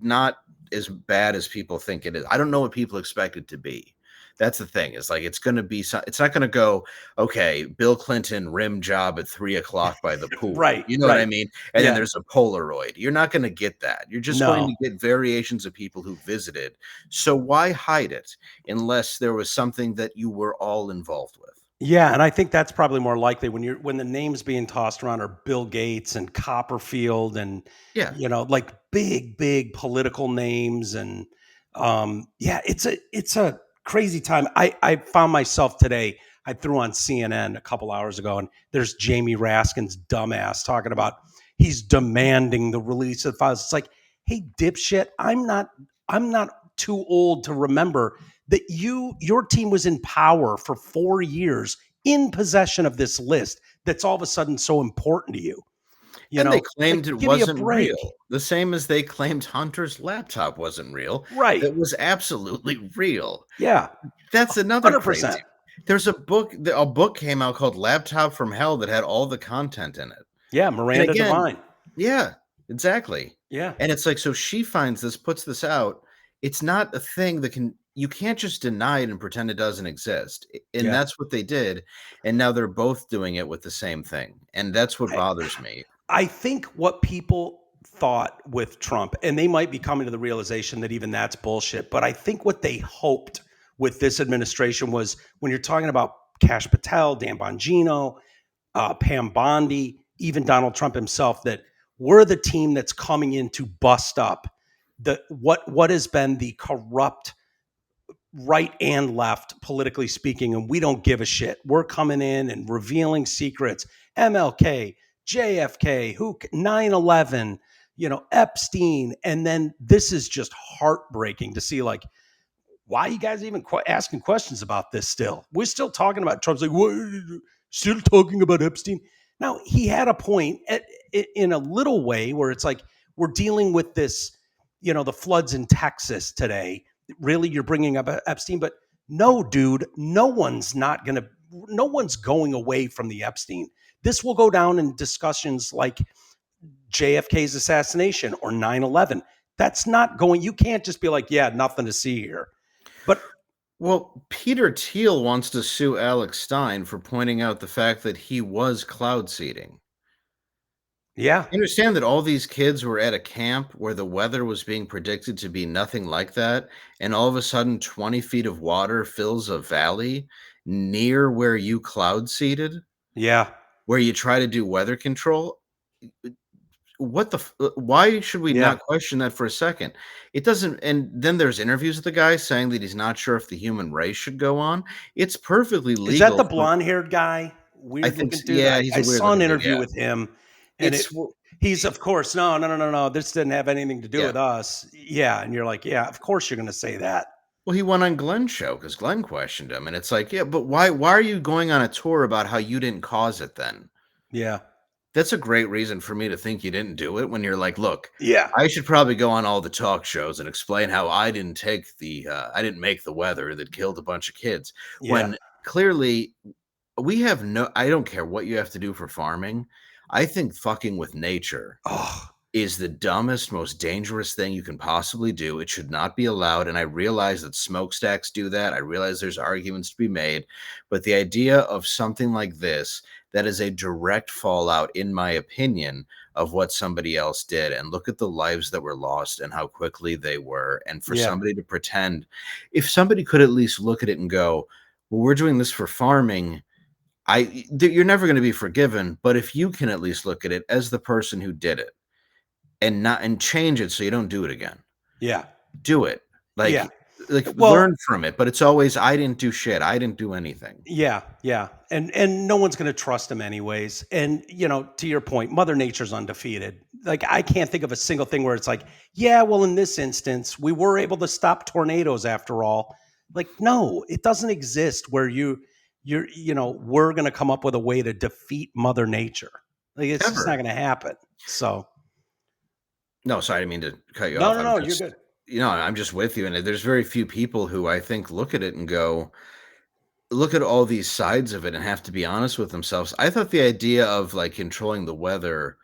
S2: not as bad as people think it is. I don't know what people expect it to be. That's the thing. It's like it's going to be. It's not going to go. Okay, Bill Clinton rim job at 3:00 by the pool.
S1: Right.
S2: You know what I mean? And then there's a Polaroid. You're not going to get that. You're just going to get variations of people who visited. So why hide it unless there was something that you were all involved with?
S1: Yeah, and I think that's probably more likely when the names being tossed around are Bill Gates and Copperfield and like big political names and it's a crazy time. I found myself today. I threw on CNN a couple hours ago, and there's Jamie Raskin's dumbass talking about he's demanding the release of the files. It's like, hey, dipshit, I'm not too old to remember that your team was in power for 4 years in possession of this list that's all of a sudden so important to you.
S2: They claimed it wasn't real. The same as they claimed Hunter's laptop wasn't real.
S1: Right.
S2: It was absolutely real.
S1: Yeah.
S2: That's another
S1: 100%.
S2: crazy. There's a book came out called Laptop from Hell that had all the content in it.
S1: Yeah, Miranda Devine.
S2: Yeah, exactly.
S1: Yeah.
S2: And it's like, so she finds this, puts this out. It's not a thing that you can't just deny it and pretend it doesn't exist. And that's what they did. And now they're both doing it with the same thing. And that's what bothers me.
S1: I think what people thought with Trump, and they might be coming to the realization that even that's bullshit, but I think what they hoped with this administration was when you're talking about Kash Patel, Dan Bongino, Pam Bondi, even Donald Trump himself, that we're the team that's coming in to bust up what has been the corrupt right and left, politically speaking, and we don't give a shit. We're coming in and revealing secrets. MLK, JFK, 9/11, Epstein, and then this is just heartbreaking to see, like, why are you guys even asking questions about this still? We're still talking about Trump's like, what? Still talking about Epstein? Now, he had a point in a little way where it's like, we're dealing with this, the floods in Texas today. Really, you're bringing up Epstein? But no, dude, no one's going away from the Epstein. This will go down in discussions like JFK's assassination or 9/11. That's not going, you can't just be like, yeah, nothing to see here. But
S2: Well, Peter Thiel wants to sue Alex Stein for pointing out the fact that he was cloud seeding.
S1: yeah,
S2: You understand that all these kids were at a camp where the weather was being predicted to be nothing like that, and all of a sudden 20 feet of water fills a valley near where you cloud seeded,
S1: yeah,
S2: where you try to do weather control? Why should we
S1: yeah.
S2: not question that for a second? It doesn't. And then there's interviews with the guy saying that he's not sure if the human race should go on. It's perfectly
S1: Is that
S2: legal
S1: the
S2: for,
S1: blonde haired guy?
S2: I
S1: Weird
S2: think,
S1: looking dude.
S2: yeah,
S1: I,
S2: he's
S1: I
S2: a weird
S1: saw an
S2: looking dude.
S1: interview
S2: Yeah,
S1: with him, and
S2: it's
S1: he's of course, no, no, no, no, no. This didn't have anything to do
S2: yeah.
S1: with us. Yeah. And you're like, yeah, of course you're gonna say that.
S2: Well, he went on Glenn's show because Glenn questioned him, and it's like, yeah, but why are you going on a tour about how you didn't cause it then?
S1: Yeah.
S2: That's a great reason for me to think you didn't do it when you're like, look,
S1: Yeah.
S2: I should probably go on all the talk shows and explain how I didn't make the weather that killed a bunch of kids.
S1: Yeah.
S2: When clearly we have I don't care what you have to do for farming. I think fucking with nature
S1: Oh,
S2: is the dumbest, most dangerous thing you can possibly do. It should not be allowed. And I realize that smokestacks do that. I realize there's arguments to be made. But the idea of something like this, that is a direct fallout, in my opinion, of what somebody else did. And look at the lives that were lost and how quickly they were. And for
S1: yeah.
S2: somebody to pretend, if somebody could at least look at it and go, well, we're doing this for farming. You're never going to be forgiven. But if you can at least look at it as the person who did it, and change it so you don't do it again.
S1: Yeah.
S2: Do it.
S1: Yeah.
S2: Like
S1: Well,
S2: learn from it, but it's always I didn't do shit. I didn't do anything.
S1: yeah, yeah. And no one's going to trust him anyways. And to your point, Mother Nature's undefeated. Like I can't think of a single thing where it's like, yeah, well in this instance, we were able to stop tornadoes after all. Like no, it doesn't exist where we're going to come up with a way to defeat Mother Nature. Like it's just not
S2: Ever.
S1: going to happen. So,
S2: No, sorry, I didn't mean to cut you
S1: no,
S2: off.
S1: no, no, you're good.
S2: I'm just with you. And there's very few people who I think look at it and go, look at all these sides of it and have to be honest with themselves. I thought the idea of like controlling the weather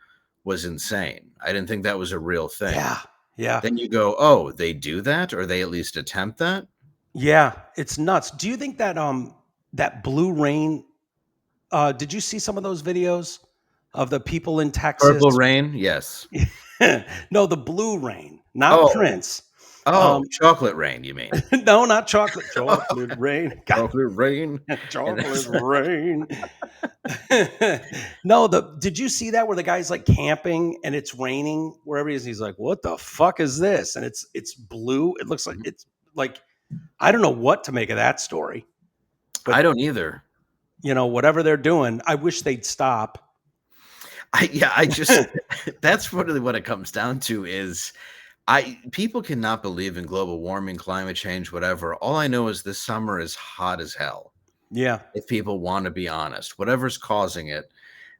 S2: was insane. I didn't think that was a real thing.
S1: Yeah. Yeah.
S2: Then you go, oh, they do that, or they at least attempt that.
S1: Yeah, it's nuts. Do you think that that blue rain, did you see some of those videos of the people in Texas?
S2: Purple rain, yes.
S1: No, the blue rain, not
S2: Oh,
S1: Prince.
S2: oh,
S1: Um,
S2: chocolate rain, you mean?
S1: no, not chocolate. Chocolate rain. God,
S2: Chocolate rain. And
S1: chocolate rain. No, did you see that where the guy's like camping and it's raining wherever he is? He's like, what the fuck is this? And it's blue. It looks like it's like I don't know what to make of that story. But
S2: I don't either.
S1: whatever they're doing, I wish they'd stop.
S2: I just that's really what it comes down to is people cannot believe in global warming, climate change, whatever. All I know is this summer is hot as hell.
S1: Yeah.
S2: If people want to be honest, whatever's causing it.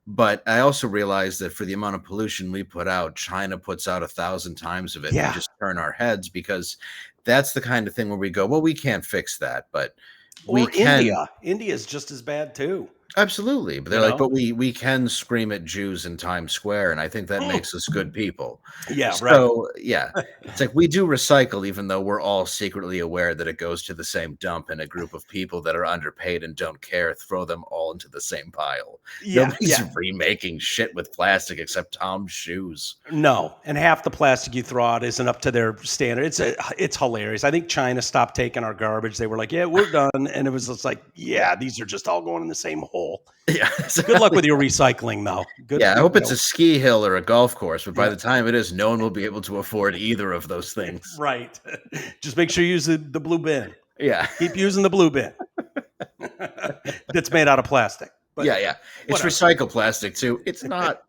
S2: But I also realize that for the amount of pollution we put out, China puts out 1,000 times of it.
S1: Yeah.
S2: We just turn our heads because that's the kind of thing where we go, well, we can't fix that, but we
S1: Or
S2: can.
S1: India. India's just as bad too.
S2: Absolutely. But they're
S1: You
S2: like,
S1: know?
S2: but we can scream at Jews in Times Square, and I think that makes us good people.
S1: Yeah, right.
S2: So yeah, it's like we do recycle, even though we're all secretly aware that it goes to the same dump, and a group of people that are underpaid and don't care throw them all into the same pile.
S1: Yeah.
S2: Nobody's
S1: Yeah.
S2: remaking shit with plastic except Tom's shoes.
S1: No. And half the plastic you throw out isn't up to their standard. It's hilarious. I think China stopped taking our garbage. They were like, yeah, we're done. And it was just like, yeah, these are just all going in the same hole.
S2: Yeah.
S1: Good luck with your recycling though. Good.
S2: Yeah, I hope it's a ski hill or a golf course, but by
S1: Yeah.
S2: the time it is, no one will be able to afford either of those things.
S1: Right. Just make sure you use the blue bin.
S2: Yeah.
S1: Keep using the blue bin. That's made out of plastic. But
S2: Yeah. It's
S1: whatever.
S2: recycled plastic too. It's not.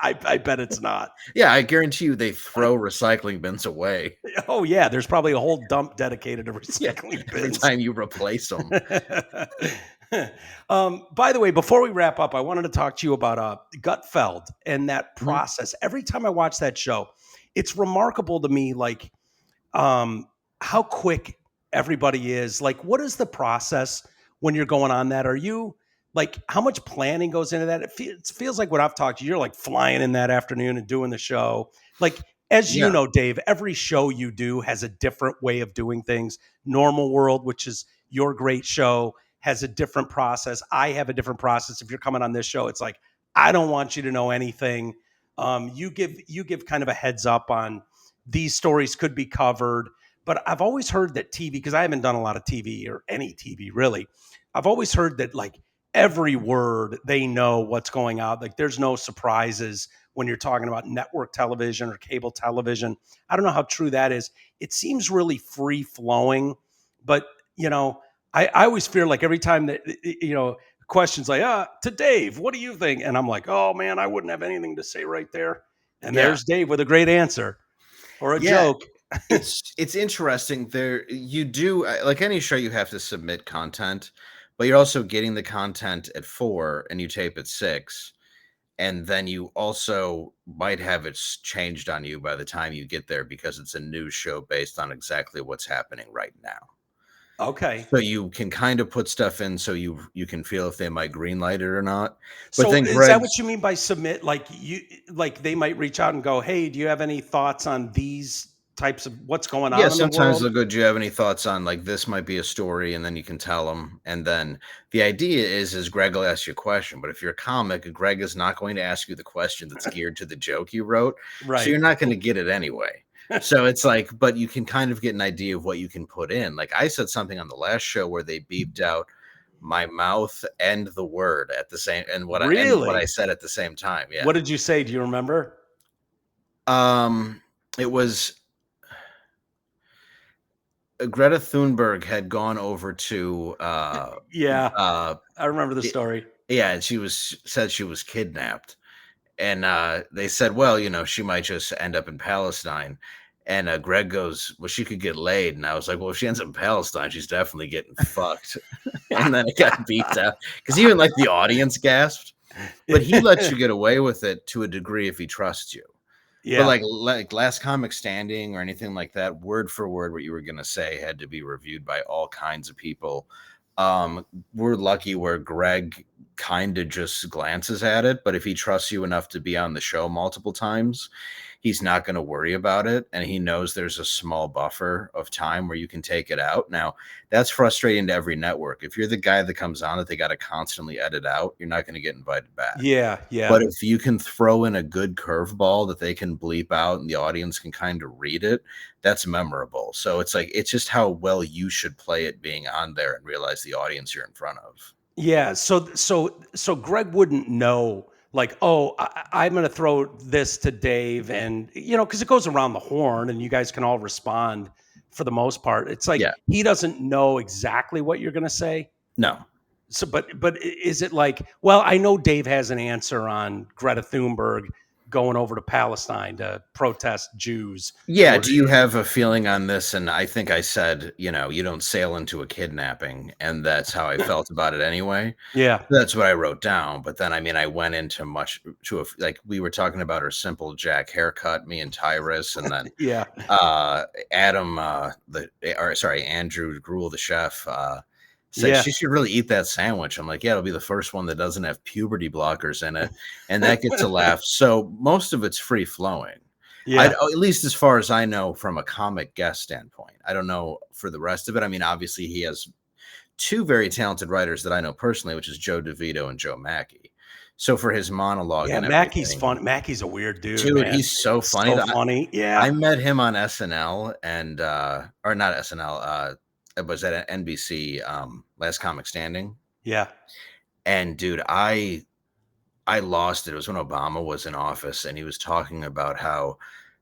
S1: I bet it's not.
S2: Yeah, I guarantee you they throw recycling bins away
S1: Oh yeah, there's probably a whole dump dedicated to recycling
S2: every
S1: bins.
S2: time you replace them.
S1: By the way, before we wrap up, I wanted to talk to you about Gutfeld and that
S2: Mhm.
S1: process. Every time I watch that show, it's remarkable to me, like how quick everybody is. Like, what is the process when you're going on that? Are you like how much planning goes into that? It feels like when I've talked to you, you're like flying in that afternoon and doing the show. Like, as you
S2: Yeah.
S1: know, Dave, every show you do has a different way of doing things. Normal World, which is your great show, has a different process. I have a different process. If you're coming on this show, it's like, I don't want you to know anything. You give kind of a heads up on these stories could be covered. But I've always heard that TV, because I haven't done a lot of TV or any TV really. I've always heard that like every word they know what's going on. Like there's no surprises when you're talking about network television or cable television. I don't know how true that is. It seems really free flowing, but you know, I always fear like every time that questions like to Dave, what do you think? And I'm like, oh man, I wouldn't have anything to say right there. And
S2: Yeah.
S1: there's Dave with a great answer or a
S2: Yeah.
S1: joke.
S2: It's interesting. There you do like any show, you have to submit content, but you're also getting the content at 4 and you tape at 6. And then you also might have it changed on you by the time you get there because it's a news show based on exactly what's happening right now.
S1: Okay.
S2: So you can kind of put stuff in so you can feel if they might greenlight it or not. But
S1: So
S2: then
S1: is that what
S2: Greg's
S1: you mean by submit? Like they might reach out and go, "Hey, do you have any thoughts on these types of what's going
S2: yeah,
S1: on in the
S2: sometimes
S1: world?"
S2: they'll go, do you have any thoughts on like this might be a story? And then you can tell them. And then the idea is Greg will ask you a question. But if you're a comic, Greg is not going to ask you the question that's geared to the joke you wrote. So
S1: Right.
S2: you're not going to get it anyway. So it's like, but you can kind of get an idea of what you can put in. Like I said something on the last show where they beeped out my mouth and the word at the same and what I
S1: Really?
S2: said at the same time. Yeah.
S1: What did you say? Do you remember?
S2: It was Greta Thunberg had gone over to
S1: Yeah,
S2: uh
S1: I remember the
S2: y-
S1: story.
S2: yeah, and said she was kidnapped. And they said, well, she might just end up in Palestine. And Greg goes, well, she could get laid. And I was like, well, if she ends up in Palestine, she's definitely getting fucked. And then it got beat out because even like the audience gasped. But he lets you get away with it to a degree if he trusts you. But
S1: Yeah.
S2: like Last Comic Standing or anything like that, word for word, what you were gonna say had to be reviewed by all kinds of people. We're lucky where Greg kind of just glances at it, but if he trusts you enough to be on the show multiple times, he's not going to worry about it. And he knows there's a small buffer of time where you can take it out. Now, that's frustrating to every network. If you're the guy that comes on that they got to constantly edit out, you're not going to get invited back.
S1: Yeah, yeah.
S2: But if you can throw in a good curveball that they can bleep out and the audience can kind of read it, that's memorable. So it's like, it's just how well you should play it being on there and realize the audience you're in front of.
S1: Yeah, so Greg wouldn't know like, "Oh, I'm gonna throw this to Dave," and, because it goes around the horn and you guys can all respond for the most part. It's like
S2: Yeah.
S1: he doesn't know exactly what you're gonna say.
S2: No.
S1: So, but is it like, well, I know Dave has an answer on Greta Thunberg going over to Palestine to protest Jews,
S2: Yeah.
S1: or
S2: Do you have a feeling on this? And I think I said, you don't sail into a kidnapping. And that's how I felt about it anyway.
S1: yeah,
S2: That's what I wrote down. But then, I mean, I went into like we were talking about her simple Jack haircut, me and Tyrus, and then
S1: yeah,
S2: Adam, Andrew Gruel, the chef, said
S1: yeah,
S2: she should really eat that sandwich. I'm like, yeah, it'll be the first one that doesn't have puberty blockers in it, and that gets a laugh. So most of it's free flowing.
S1: yeah,
S2: At least as far as I know from a comic guest standpoint. I don't know for the rest of it. I mean, obviously he has two very talented writers that I know personally, which is Joe DeVito and Joe Mackey. So for his monologue
S1: yeah.
S2: and
S1: Mackey's
S2: everything,
S1: fun. Mackey's a weird dude,
S2: dude,
S1: man.
S2: he's so funny.
S1: So funny.
S2: I
S1: Yeah,
S2: met him on SNL and or not SNL, it was at NBC, Last Comic Standing.
S1: yeah,
S2: And dude, I lost it. It was when Obama was in office and he was talking about how,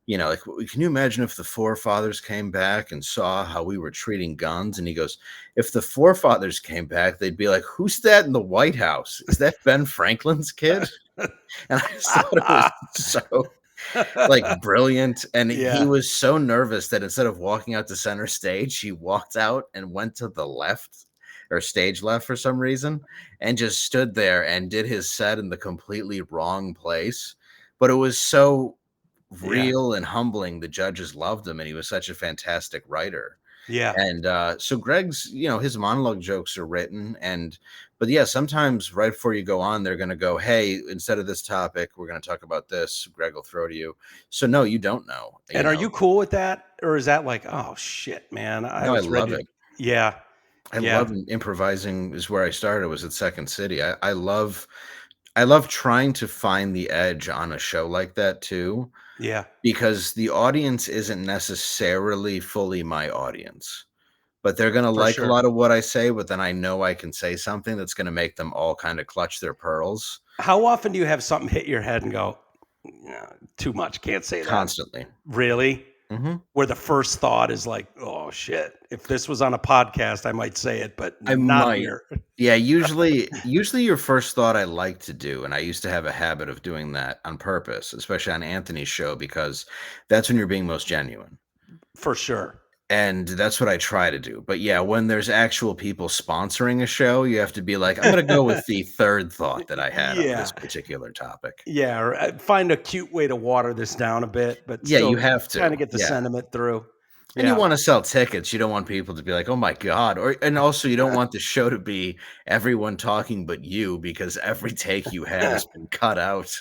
S2: like, can you imagine if the forefathers came back and saw how we were treating guns? And he goes, if the forefathers came back, they'd be like, who's that in the White House? Is that Ben Franklin's kid? And I just thought it was so like brilliant. And he
S1: yeah,
S2: was so nervous that instead of walking out to center stage, he walked out and went to the left or stage left for some reason and just stood there and did his set in the completely wrong place. But it was so
S1: yeah,
S2: real and humbling. The judges loved him and he was such a fantastic writer.
S1: Yeah.
S2: And so Greg's, his monologue jokes are written, but yeah, sometimes right before you go on, they're going to go, hey, instead of this topic, we're going to talk about this. Greg will throw to you. So no, you don't know,
S1: And are you cool with that? Or is that like, oh shit, man, I
S2: No, I
S1: was
S2: love
S1: ready to,
S2: it.
S1: yeah,
S2: I
S1: yeah,
S2: love improvising is where I started was at Second City. I love trying to find the edge on a show like that too,
S1: yeah,
S2: because the audience isn't necessarily fully my audience. But they're gonna
S1: for
S2: like a
S1: sure.
S2: lot of what I say, but then I know I can say something that's gonna make them all kinda clutch their pearls
S1: How often do you have something hit your head and go, "No, too much, can't say that."
S2: constantly.
S1: Really?
S2: Mhm.
S1: Where the first thought is like, "Oh shit, if this was on a podcast, I might say it, but
S2: I
S1: not
S2: might.
S1: here."
S2: Yeah, usually your first thought I like to do, and I used to have a habit of doing that on purpose, especially on Anthony's show, because that's when you're being most genuine.
S1: For sure.
S2: And that's what I try to do. But yeah, when there's actual people sponsoring a show, you have to be like, I'm gonna go with the third thought that I had on
S1: Yeah.
S2: this particular topic.
S1: Yeah, or, find a cute way to water this down a bit, but
S2: Yeah, you
S1: still
S2: have
S1: kinda
S2: to.
S1: get the
S2: Yeah.
S1: sentiment through.
S2: And you
S1: Yeah.
S2: wanna sell tickets, you don't want people to be like, "Oh my god," and also you don't want the show to be everyone talking but you because every take you have has been cut out.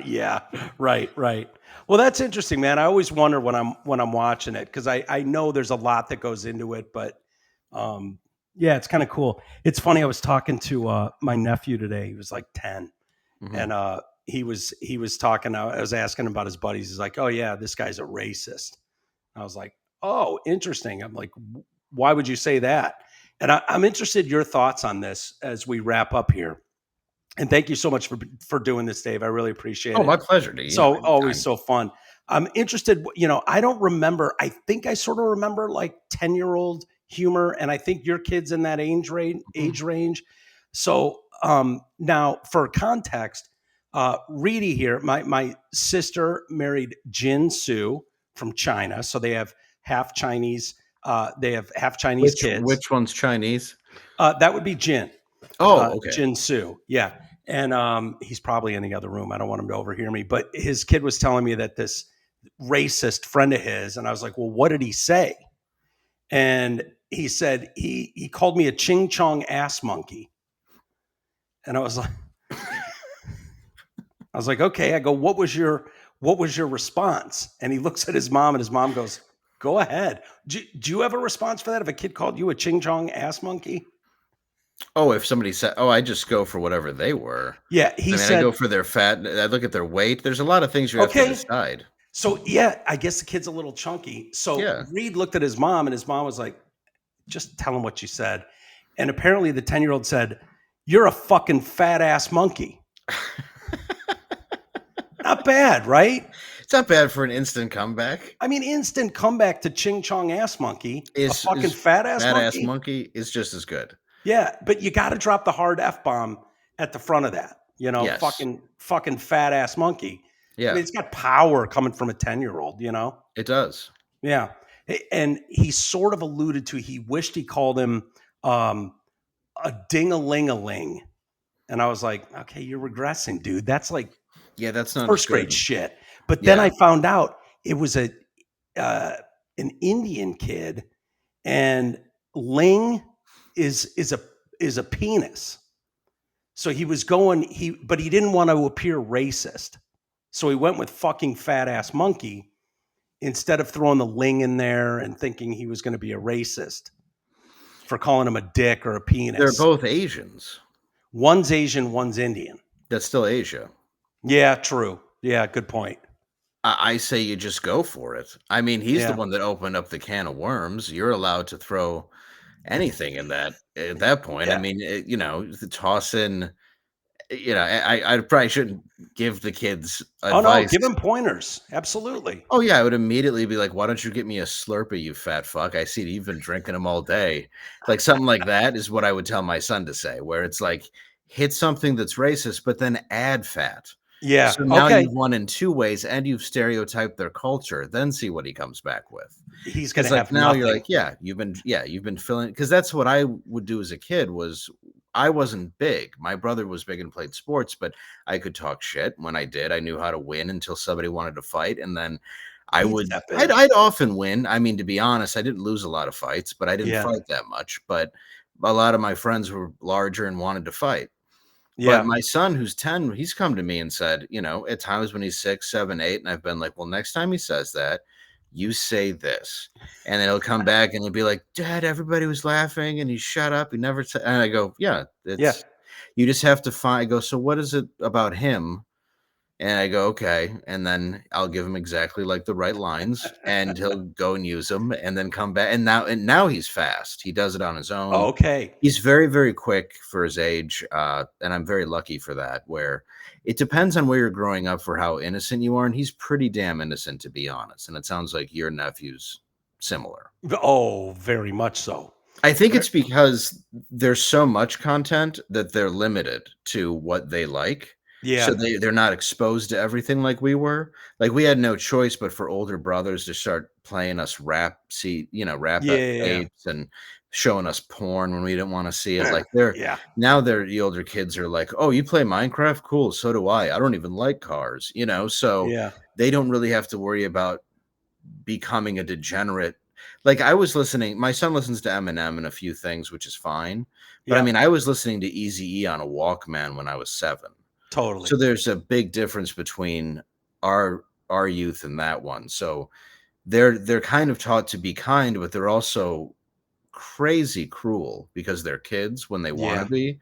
S1: Yeah, right, right. Well, that's interesting, man. I always wonder when I'm watching it because I know there's a lot that goes into it, but um, yeah, it's kind of cool. It's funny. I was talking to my nephew today. He was like 10,
S2: Mhm.
S1: and he was talking. I was asking him about his buddies. He's like, "Oh yeah, this guy's a racist." I was like, "Oh, interesting." I'm like, "Why would you say that?" And I'm interested in your thoughts on this as we wrap up here. And thank you so much for doing this, Dave. I really appreciate
S2: Oh,
S1: it.
S2: my pleasure to
S1: So always
S2: anytime.
S1: so fun. I'm interested. I don't remember. I think I sort of remember like 10-year-old humor, and I think your kids in that age range.
S2: Mhm.
S1: Age range. So now, for context, Reedy here, my sister married Jin Su from China, so they have half Chinese. They have half Chinese kids.
S2: Which one's Chinese?
S1: That would be Jin.
S2: Oh, okay.
S1: Jinsu, yeah, and he's probably in the other room. I don't want him to overhear me, but his kid was telling me that this racist friend of his, and I was like, "Well, what did he say?" And he said he called me a ching chong ass monkey, and I was like, "Okay." I go, "What was your response?" And he looks at his mom, and his mom goes, "Go ahead." Do you have a response for that if a kid called you a ching chong ass monkey?
S2: Oh, if somebody said, "Oh, I just go for whatever they were."
S1: Yeah, he
S2: I mean, I go
S1: said,
S2: for their fat, I look at their weight. There's a lot of things you have to
S1: "Okay."
S2: decide.
S1: So yeah, I guess the kid's a little chunky. So
S2: Yeah.
S1: Reed looked at his mom, and his mom was like, "Just tell him what you said." And apparently, the 10-year-old said, "You're a fucking fat ass monkey." Not bad, right?
S2: It's not bad for an instant comeback.
S1: I mean, instant comeback to Ching Chong ass monkey, a fucking
S2: Is
S1: fat ass
S2: Badass
S1: monkey.
S2: Monkey is just as good.
S1: Yeah, but you got to drop the hard f bomb at the front of that.
S2: Yes.
S1: Fucking fat ass monkey. I
S2: Yeah,
S1: mean, it's got power coming from a 10-year-old.
S2: it does.
S1: Yeah. And he sort of alluded to he wished he called him um, a ding-a-ling-a-ling. And I was like, okay, you're regressing, dude. That's like
S2: Yeah, that's not as
S1: first grade
S2: good.
S1: shit. But then
S2: Yeah.
S1: I found out it was uh, an Indian kid, and ling is a penis. So he was going but he didn't want to appear racist. So he went with fucking fat ass monkey instead of throwing the ling in there and thinking he was going to be a racist for calling him a dick or a
S2: They're
S1: penis.
S2: both Asians.
S1: One's Asian, one's Indian.
S2: That's still Asia.
S1: Yeah, true. Yeah, good point.
S2: I say you just go for it. I mean, he's the
S1: Yeah,
S2: one that opened up the can of worms. You're allowed to throw anything in that at that point. I
S1: yeah.
S2: mean, toss in, I probably shouldn't give the kids
S1: Oh no,
S2: advice.
S1: give him pointers. Absolutely.
S2: Oh, yeah, I would immediately be like, "Why don't you get me a Slurpee, you fat fuck? I see you've been drinking them all day." Like, something like that is what I would tell my son to say, where it's like, hit something that's racist, but then add fat.
S1: Yeah.
S2: So now
S1: Okay.
S2: you've won in 2 ways, and you've stereotyped their culture, then see what he comes back with.
S1: He's going to
S2: Because like,
S1: have
S2: now you're
S1: nothing.
S2: like, you've been filling, because that's what I would do as a kid was I wasn't big. My brother was big and played sports, but I could talk shit when I did. I knew how to win until somebody wanted to fight, and then I
S1: He'd
S2: would
S1: step
S2: I'd,
S1: in.
S2: I'd often win. I mean, to be honest, I didn't lose a lot of fights, but I didn't
S1: Yeah.
S2: fight that much. But a lot of my friends were larger and wanted to fight. But
S1: Yeah.
S2: my son, who's 10, he's come to me and said, at times when he's 6, 7, 8, and I've been like, well, next time he says that, you say this. And then he'll come back and he'll be like, Dad, everybody was laughing and he shut up. He never said, and I go, yeah,
S1: Yeah.
S2: you just have to find, I go, so what is it about him? And I go, okay. And then I'll give him exactly like the right lines and he'll go and use them and then come back. And now he's fast. He does it on his own.
S1: Okay.
S2: He's very, very quick for his age. And I'm very lucky for that, where it depends on where you're growing up for how innocent you are. And he's pretty damn innocent, to be honest. And it sounds like your nephew's similar.
S1: Oh, very much so.
S2: I think it's because there's so much content that they're limited to what they like. So
S1: Yeah.
S2: they're not exposed to everything like we were. Like we had no choice but for older brothers to start playing us rap
S1: Yeah.
S2: tapes and showing us porn when we didn't want to see it. Like they're
S1: Yeah.
S2: now they're the older kids are like, "Oh, you play Minecraft? Cool, so do I. I don't even like cars." So
S1: Yeah.
S2: they don't really have to worry about becoming a degenerate. Like I was listening, my son listens to Eminem and a few things, which is fine. But I
S1: Yeah.
S2: mean, I was listening to Eazy-E on a Walkman when I was 7.
S1: Totally.
S2: So there's a big difference between our youth and that one. So they're kind of taught to be kind, but they're also crazy cruel because they're kids when they want to
S1: Yeah.
S2: be.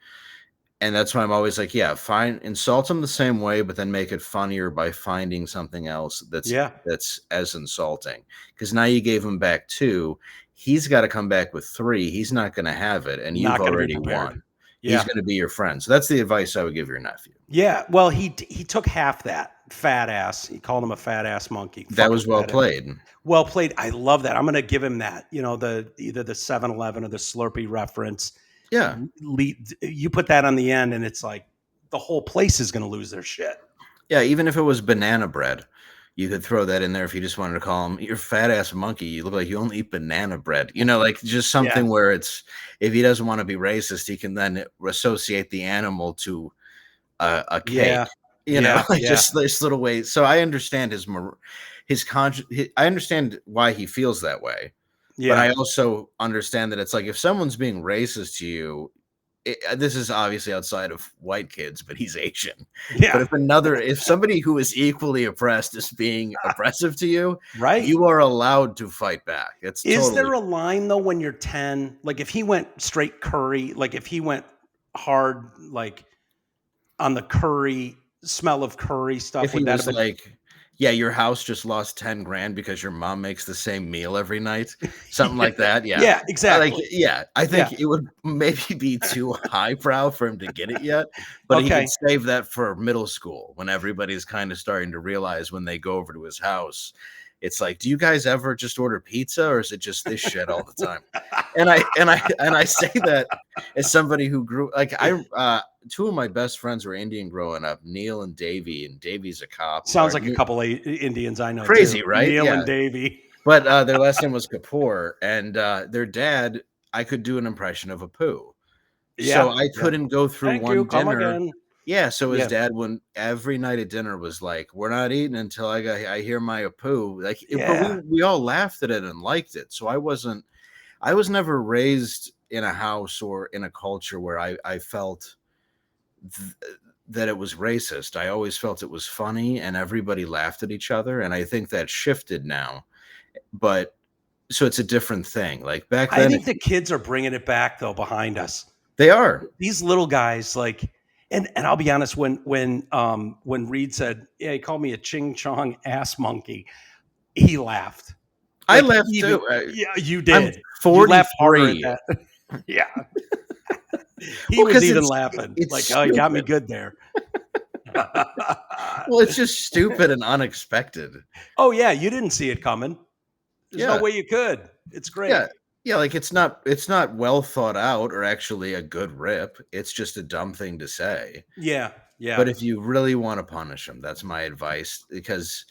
S2: And that's why I'm always like, yeah, fine, insult them the same way, but then make it funnier by finding something else
S1: Yeah.
S2: that's as insulting. Because now you gave him back 2, he's got to come back with 3. He's not going to have it, and you've
S1: Not gonna be
S2: already
S1: prepared.
S2: won. He's
S1: Yeah.
S2: going to be your friend. So that's the advice I would give your nephew.
S1: Yeah. Well, he took half that fat ass. He called him a fat ass monkey.
S2: That
S1: Fucking
S2: was well
S1: fat ass.
S2: played.
S1: Well played. I love that. I'm gonna give him that. Either the 7-Eleven or the Slurpee reference.
S2: Yeah.
S1: You put that on the end, and it's like the whole place is gonna lose their shit.
S2: Yeah, even if it was banana bread, you could throw that in there if you just wanted to call him your fat ass monkey. You look like you only eat banana bread. Like just something where it's, if he doesn't want to be racist, he can then associate the animal to a cake.
S1: Yeah. Yeah.
S2: Like
S1: Yeah.
S2: just this little way. So I understand his conscience. I understand why he feels that way. But I
S1: Yeah.
S2: also understand that it's like if someone's being racist to you, this is obviously outside of white kids, but he's Asian. But
S1: Yeah.
S2: if somebody who is equally oppressed is being oppressive to you,
S1: Right.
S2: you are allowed to fight back. It's
S1: Is
S2: totally
S1: there a line though when you're 10? Like if he went straight curry, like if he went hard, like on the curry smell of curry stuff,
S2: if he
S1: would that
S2: was
S1: have been?
S2: like, yeah, your house just lost 10 grand because your mom makes the same meal every night, something like that. Yeah.
S1: Yeah, exactly.
S2: I think
S1: Yeah.
S2: it would maybe be too highbrow for him to get it yet, but he
S1: Okay.
S2: could save that for middle school when everybody's kind of starting to realize when they go over to his house. It's like, do you guys ever just order pizza or is it just this shit all the time? And I say that as somebody who grew two of my best friends were Indian growing up, Neil and Davey, and Davey's a cop.
S1: Sounds like a couple of Indians I know.
S2: Crazy,
S1: too.
S2: right?
S1: Neil
S2: Yeah.
S1: and Davey.
S2: But their last name was Kapoor, and their dad, I could do an impression of Apu.
S1: Yeah.
S2: So I couldn't go through
S1: Thank
S2: one
S1: you. Come
S2: dinner.
S1: again.
S2: Yeah, so his
S1: Yeah.
S2: dad, when every night at dinner was like, "We're not eating until I hear my Apu." Like,
S1: Yeah.
S2: but we all laughed at it and liked it. So I was never raised in a house or in a culture where I felt that it was racist. I always felt it was funny and everybody laughed at each other. And I think that shifted now. But so it's a different thing. Like back
S1: I
S2: then,
S1: think the kids are bringing it back though behind us.
S2: they are.
S1: These little guys, like, and I'll be honest, when Reed said, "Yeah, he called me a ching chong ass monkey," he laughed.
S2: I
S1: Like,
S2: laughed
S1: even-
S2: too.
S1: Yeah, you
S2: I'm
S1: did. You laughed harder at
S2: 43.
S1: that. Yeah. He
S2: Well,
S1: was
S2: 'cause
S1: even
S2: it's-
S1: laughing.
S2: it's
S1: Like, oh, you got me
S2: stupid.
S1: good there.
S2: Well, it's just stupid and unexpected.
S1: Oh yeah, you didn't see it coming. There's
S2: Yeah.
S1: no way you could. It's great.
S2: Yeah, like it's not well thought out or actually a good rip. It's just a dumb thing to say.
S1: Yeah. Yeah.
S2: But if you really want to punish them, that's my advice, because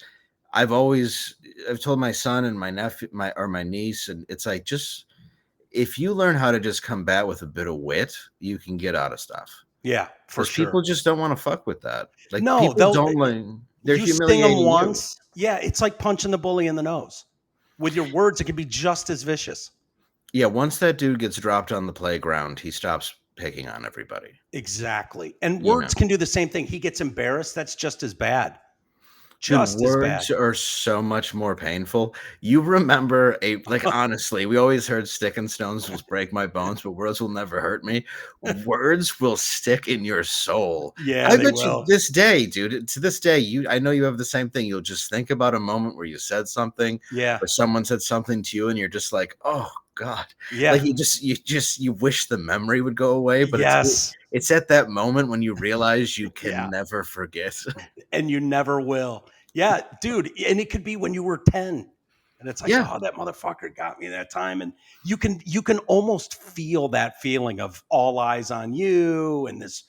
S2: I've told my son and my nephew, my niece, and it's like, just if you learn how to just combat with a bit of wit, you can get out of stuff.
S1: Yeah, for
S2: 'Cause
S1: sure.
S2: people just don't want to fuck with that. Like
S1: No,
S2: people
S1: they'll-
S2: don't like. They're
S1: You sting them
S2: humiliating you.
S1: once, yeah, it's like punching the bully in the nose. With your words, it can be just as vicious.
S2: Yeah, once that dude gets dropped on the playground, he stops picking on everybody.
S1: Exactly. And
S2: You know,
S1: words can do the same thing. He gets embarrassed. That's just as bad.
S2: dude,
S1: Just as bad.
S2: words are so much more painful. You remember like honestly, we always heard stick and stones will break my bones, but words will never hurt me. Words will stick in your soul.
S1: Yeah,
S2: I
S1: they
S2: bet you
S1: will.
S2: this day, dude, to this day, I know you have the same thing. You'll just think about a moment where you said something
S1: Yeah.
S2: or someone said something to you and you're just like, oh God.
S1: Yeah.
S2: Like you wish the memory would go away, but
S1: Yes.
S2: it's at that moment when you realize you can
S1: Yeah.
S2: never forget.
S1: And you never will. Yeah, dude. And it could be when you were 10. And it's like,
S2: Yeah.
S1: oh, that motherfucker got me that time. And you can almost feel that feeling of all eyes on you. And this,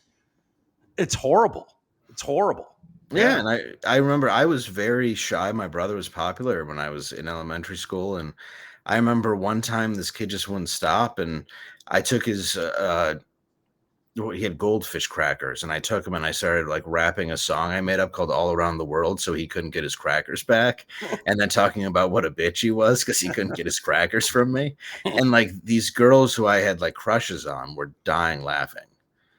S1: it's horrible. It's horrible.
S2: Yeah,
S1: Yeah.
S2: and I remember I was very shy. My brother was popular when I was in elementary school, and I remember one time this kid just wouldn't stop, and I took his well, he had goldfish crackers, and I took him and I started like rapping a song I made up called "All Around the World" so he couldn't get his crackers back, and then talking about what a bitch he was because he couldn't get his crackers from me, and like these girls who I had like crushes on were dying laughing,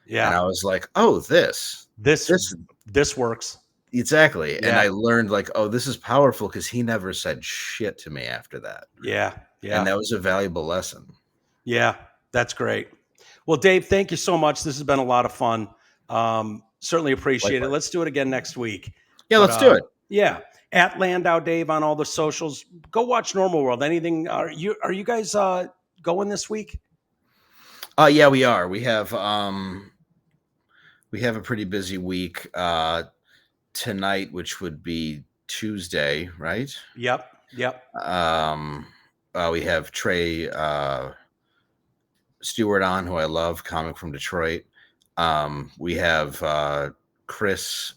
S2: and
S1: Yeah.
S2: I was like, oh,
S1: This
S2: this
S1: this works.
S2: exactly. And I
S1: Yeah.
S2: learned like, oh, this is powerful because he never said shit to me after that.
S1: Yeah.
S2: And
S1: Yeah.
S2: that was a valuable lesson.
S1: Yeah. That's great. Well, Dave, thank you so much. This has been a lot of fun. Certainly appreciate it.
S2: Likewise.
S1: Let's do it again next week.
S2: Yeah,
S1: But
S2: let's do it.
S1: yeah, at Landau Dave on all the socials. Go watch Normal World. Anything? Are you guys going this week?
S2: Yeah, we are. We have a pretty busy week tonight, which would be Tuesday, right?
S1: Yep. Yep.
S2: Um we have Trey Stewart on, who I love, comic from Detroit. We have Chris.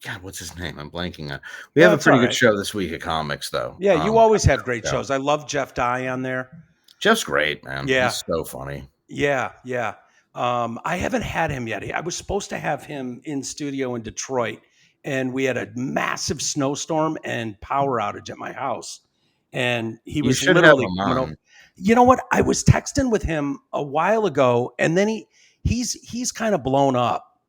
S2: God, what's his name? I'm blanking on. We have a
S1: That's all
S2: pretty good
S1: right.
S2: show this week of comics, though.
S1: Yeah, you always have great
S2: Yeah.
S1: shows. I love Jeff Dye on there.
S2: Jeff's great, man.
S1: Yeah.
S2: He's so funny.
S1: Yeah. Yeah. I haven't had him yet. I was supposed to have him in studio in Detroit, and we had a massive snowstorm and power outage at my house. And he
S2: You
S1: was
S2: should have
S1: literally
S2: him
S1: coming over.
S2: on.
S1: You know what? I was texting with him a while ago, and then he's kind of blown up,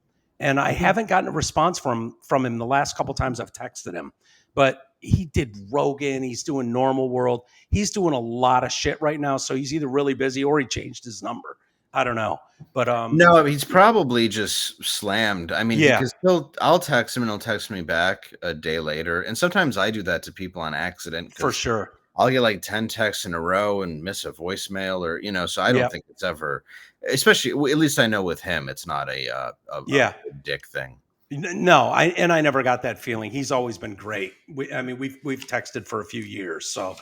S1: and I haven't gotten a response from him the last couple times I've texted him. But he did Rogan. He's doing Normal World. He's doing a lot of shit right now. So he's either really busy or he changed his number. I don't know. But
S2: No, he's probably just slammed. I mean,
S1: yeah,
S2: because I'll text him and he'll text me back a day later. And sometimes I do that to people on accident
S1: for
S2: because
S1: sure.
S2: I'll get like 10 texts in a row and miss a voicemail or, so I don't
S1: Yep.
S2: think it's ever, especially, at least I know with him, it's not
S1: Yeah.
S2: a dick thing.
S1: No, I never got that feeling. He's always been great. We've texted for a few years. So,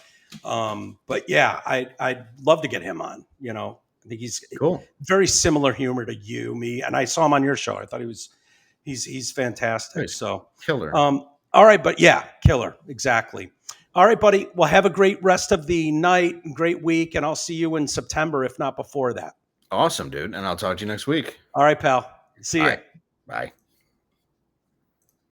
S1: but yeah, I'd love to get him on. I think he's
S2: Cool.
S1: very similar humor to me, and I saw him on your show. I thought he's fantastic.
S2: Nice.
S1: So,
S2: Killer.
S1: all right, but yeah, killer, exactly. All right, buddy. Well, have a great rest of the night, great week, and I'll see you in September, if not before that.
S2: Awesome, dude. And I'll talk to you next week.
S1: All right, pal. See
S2: All
S1: ya.
S2: right. Bye.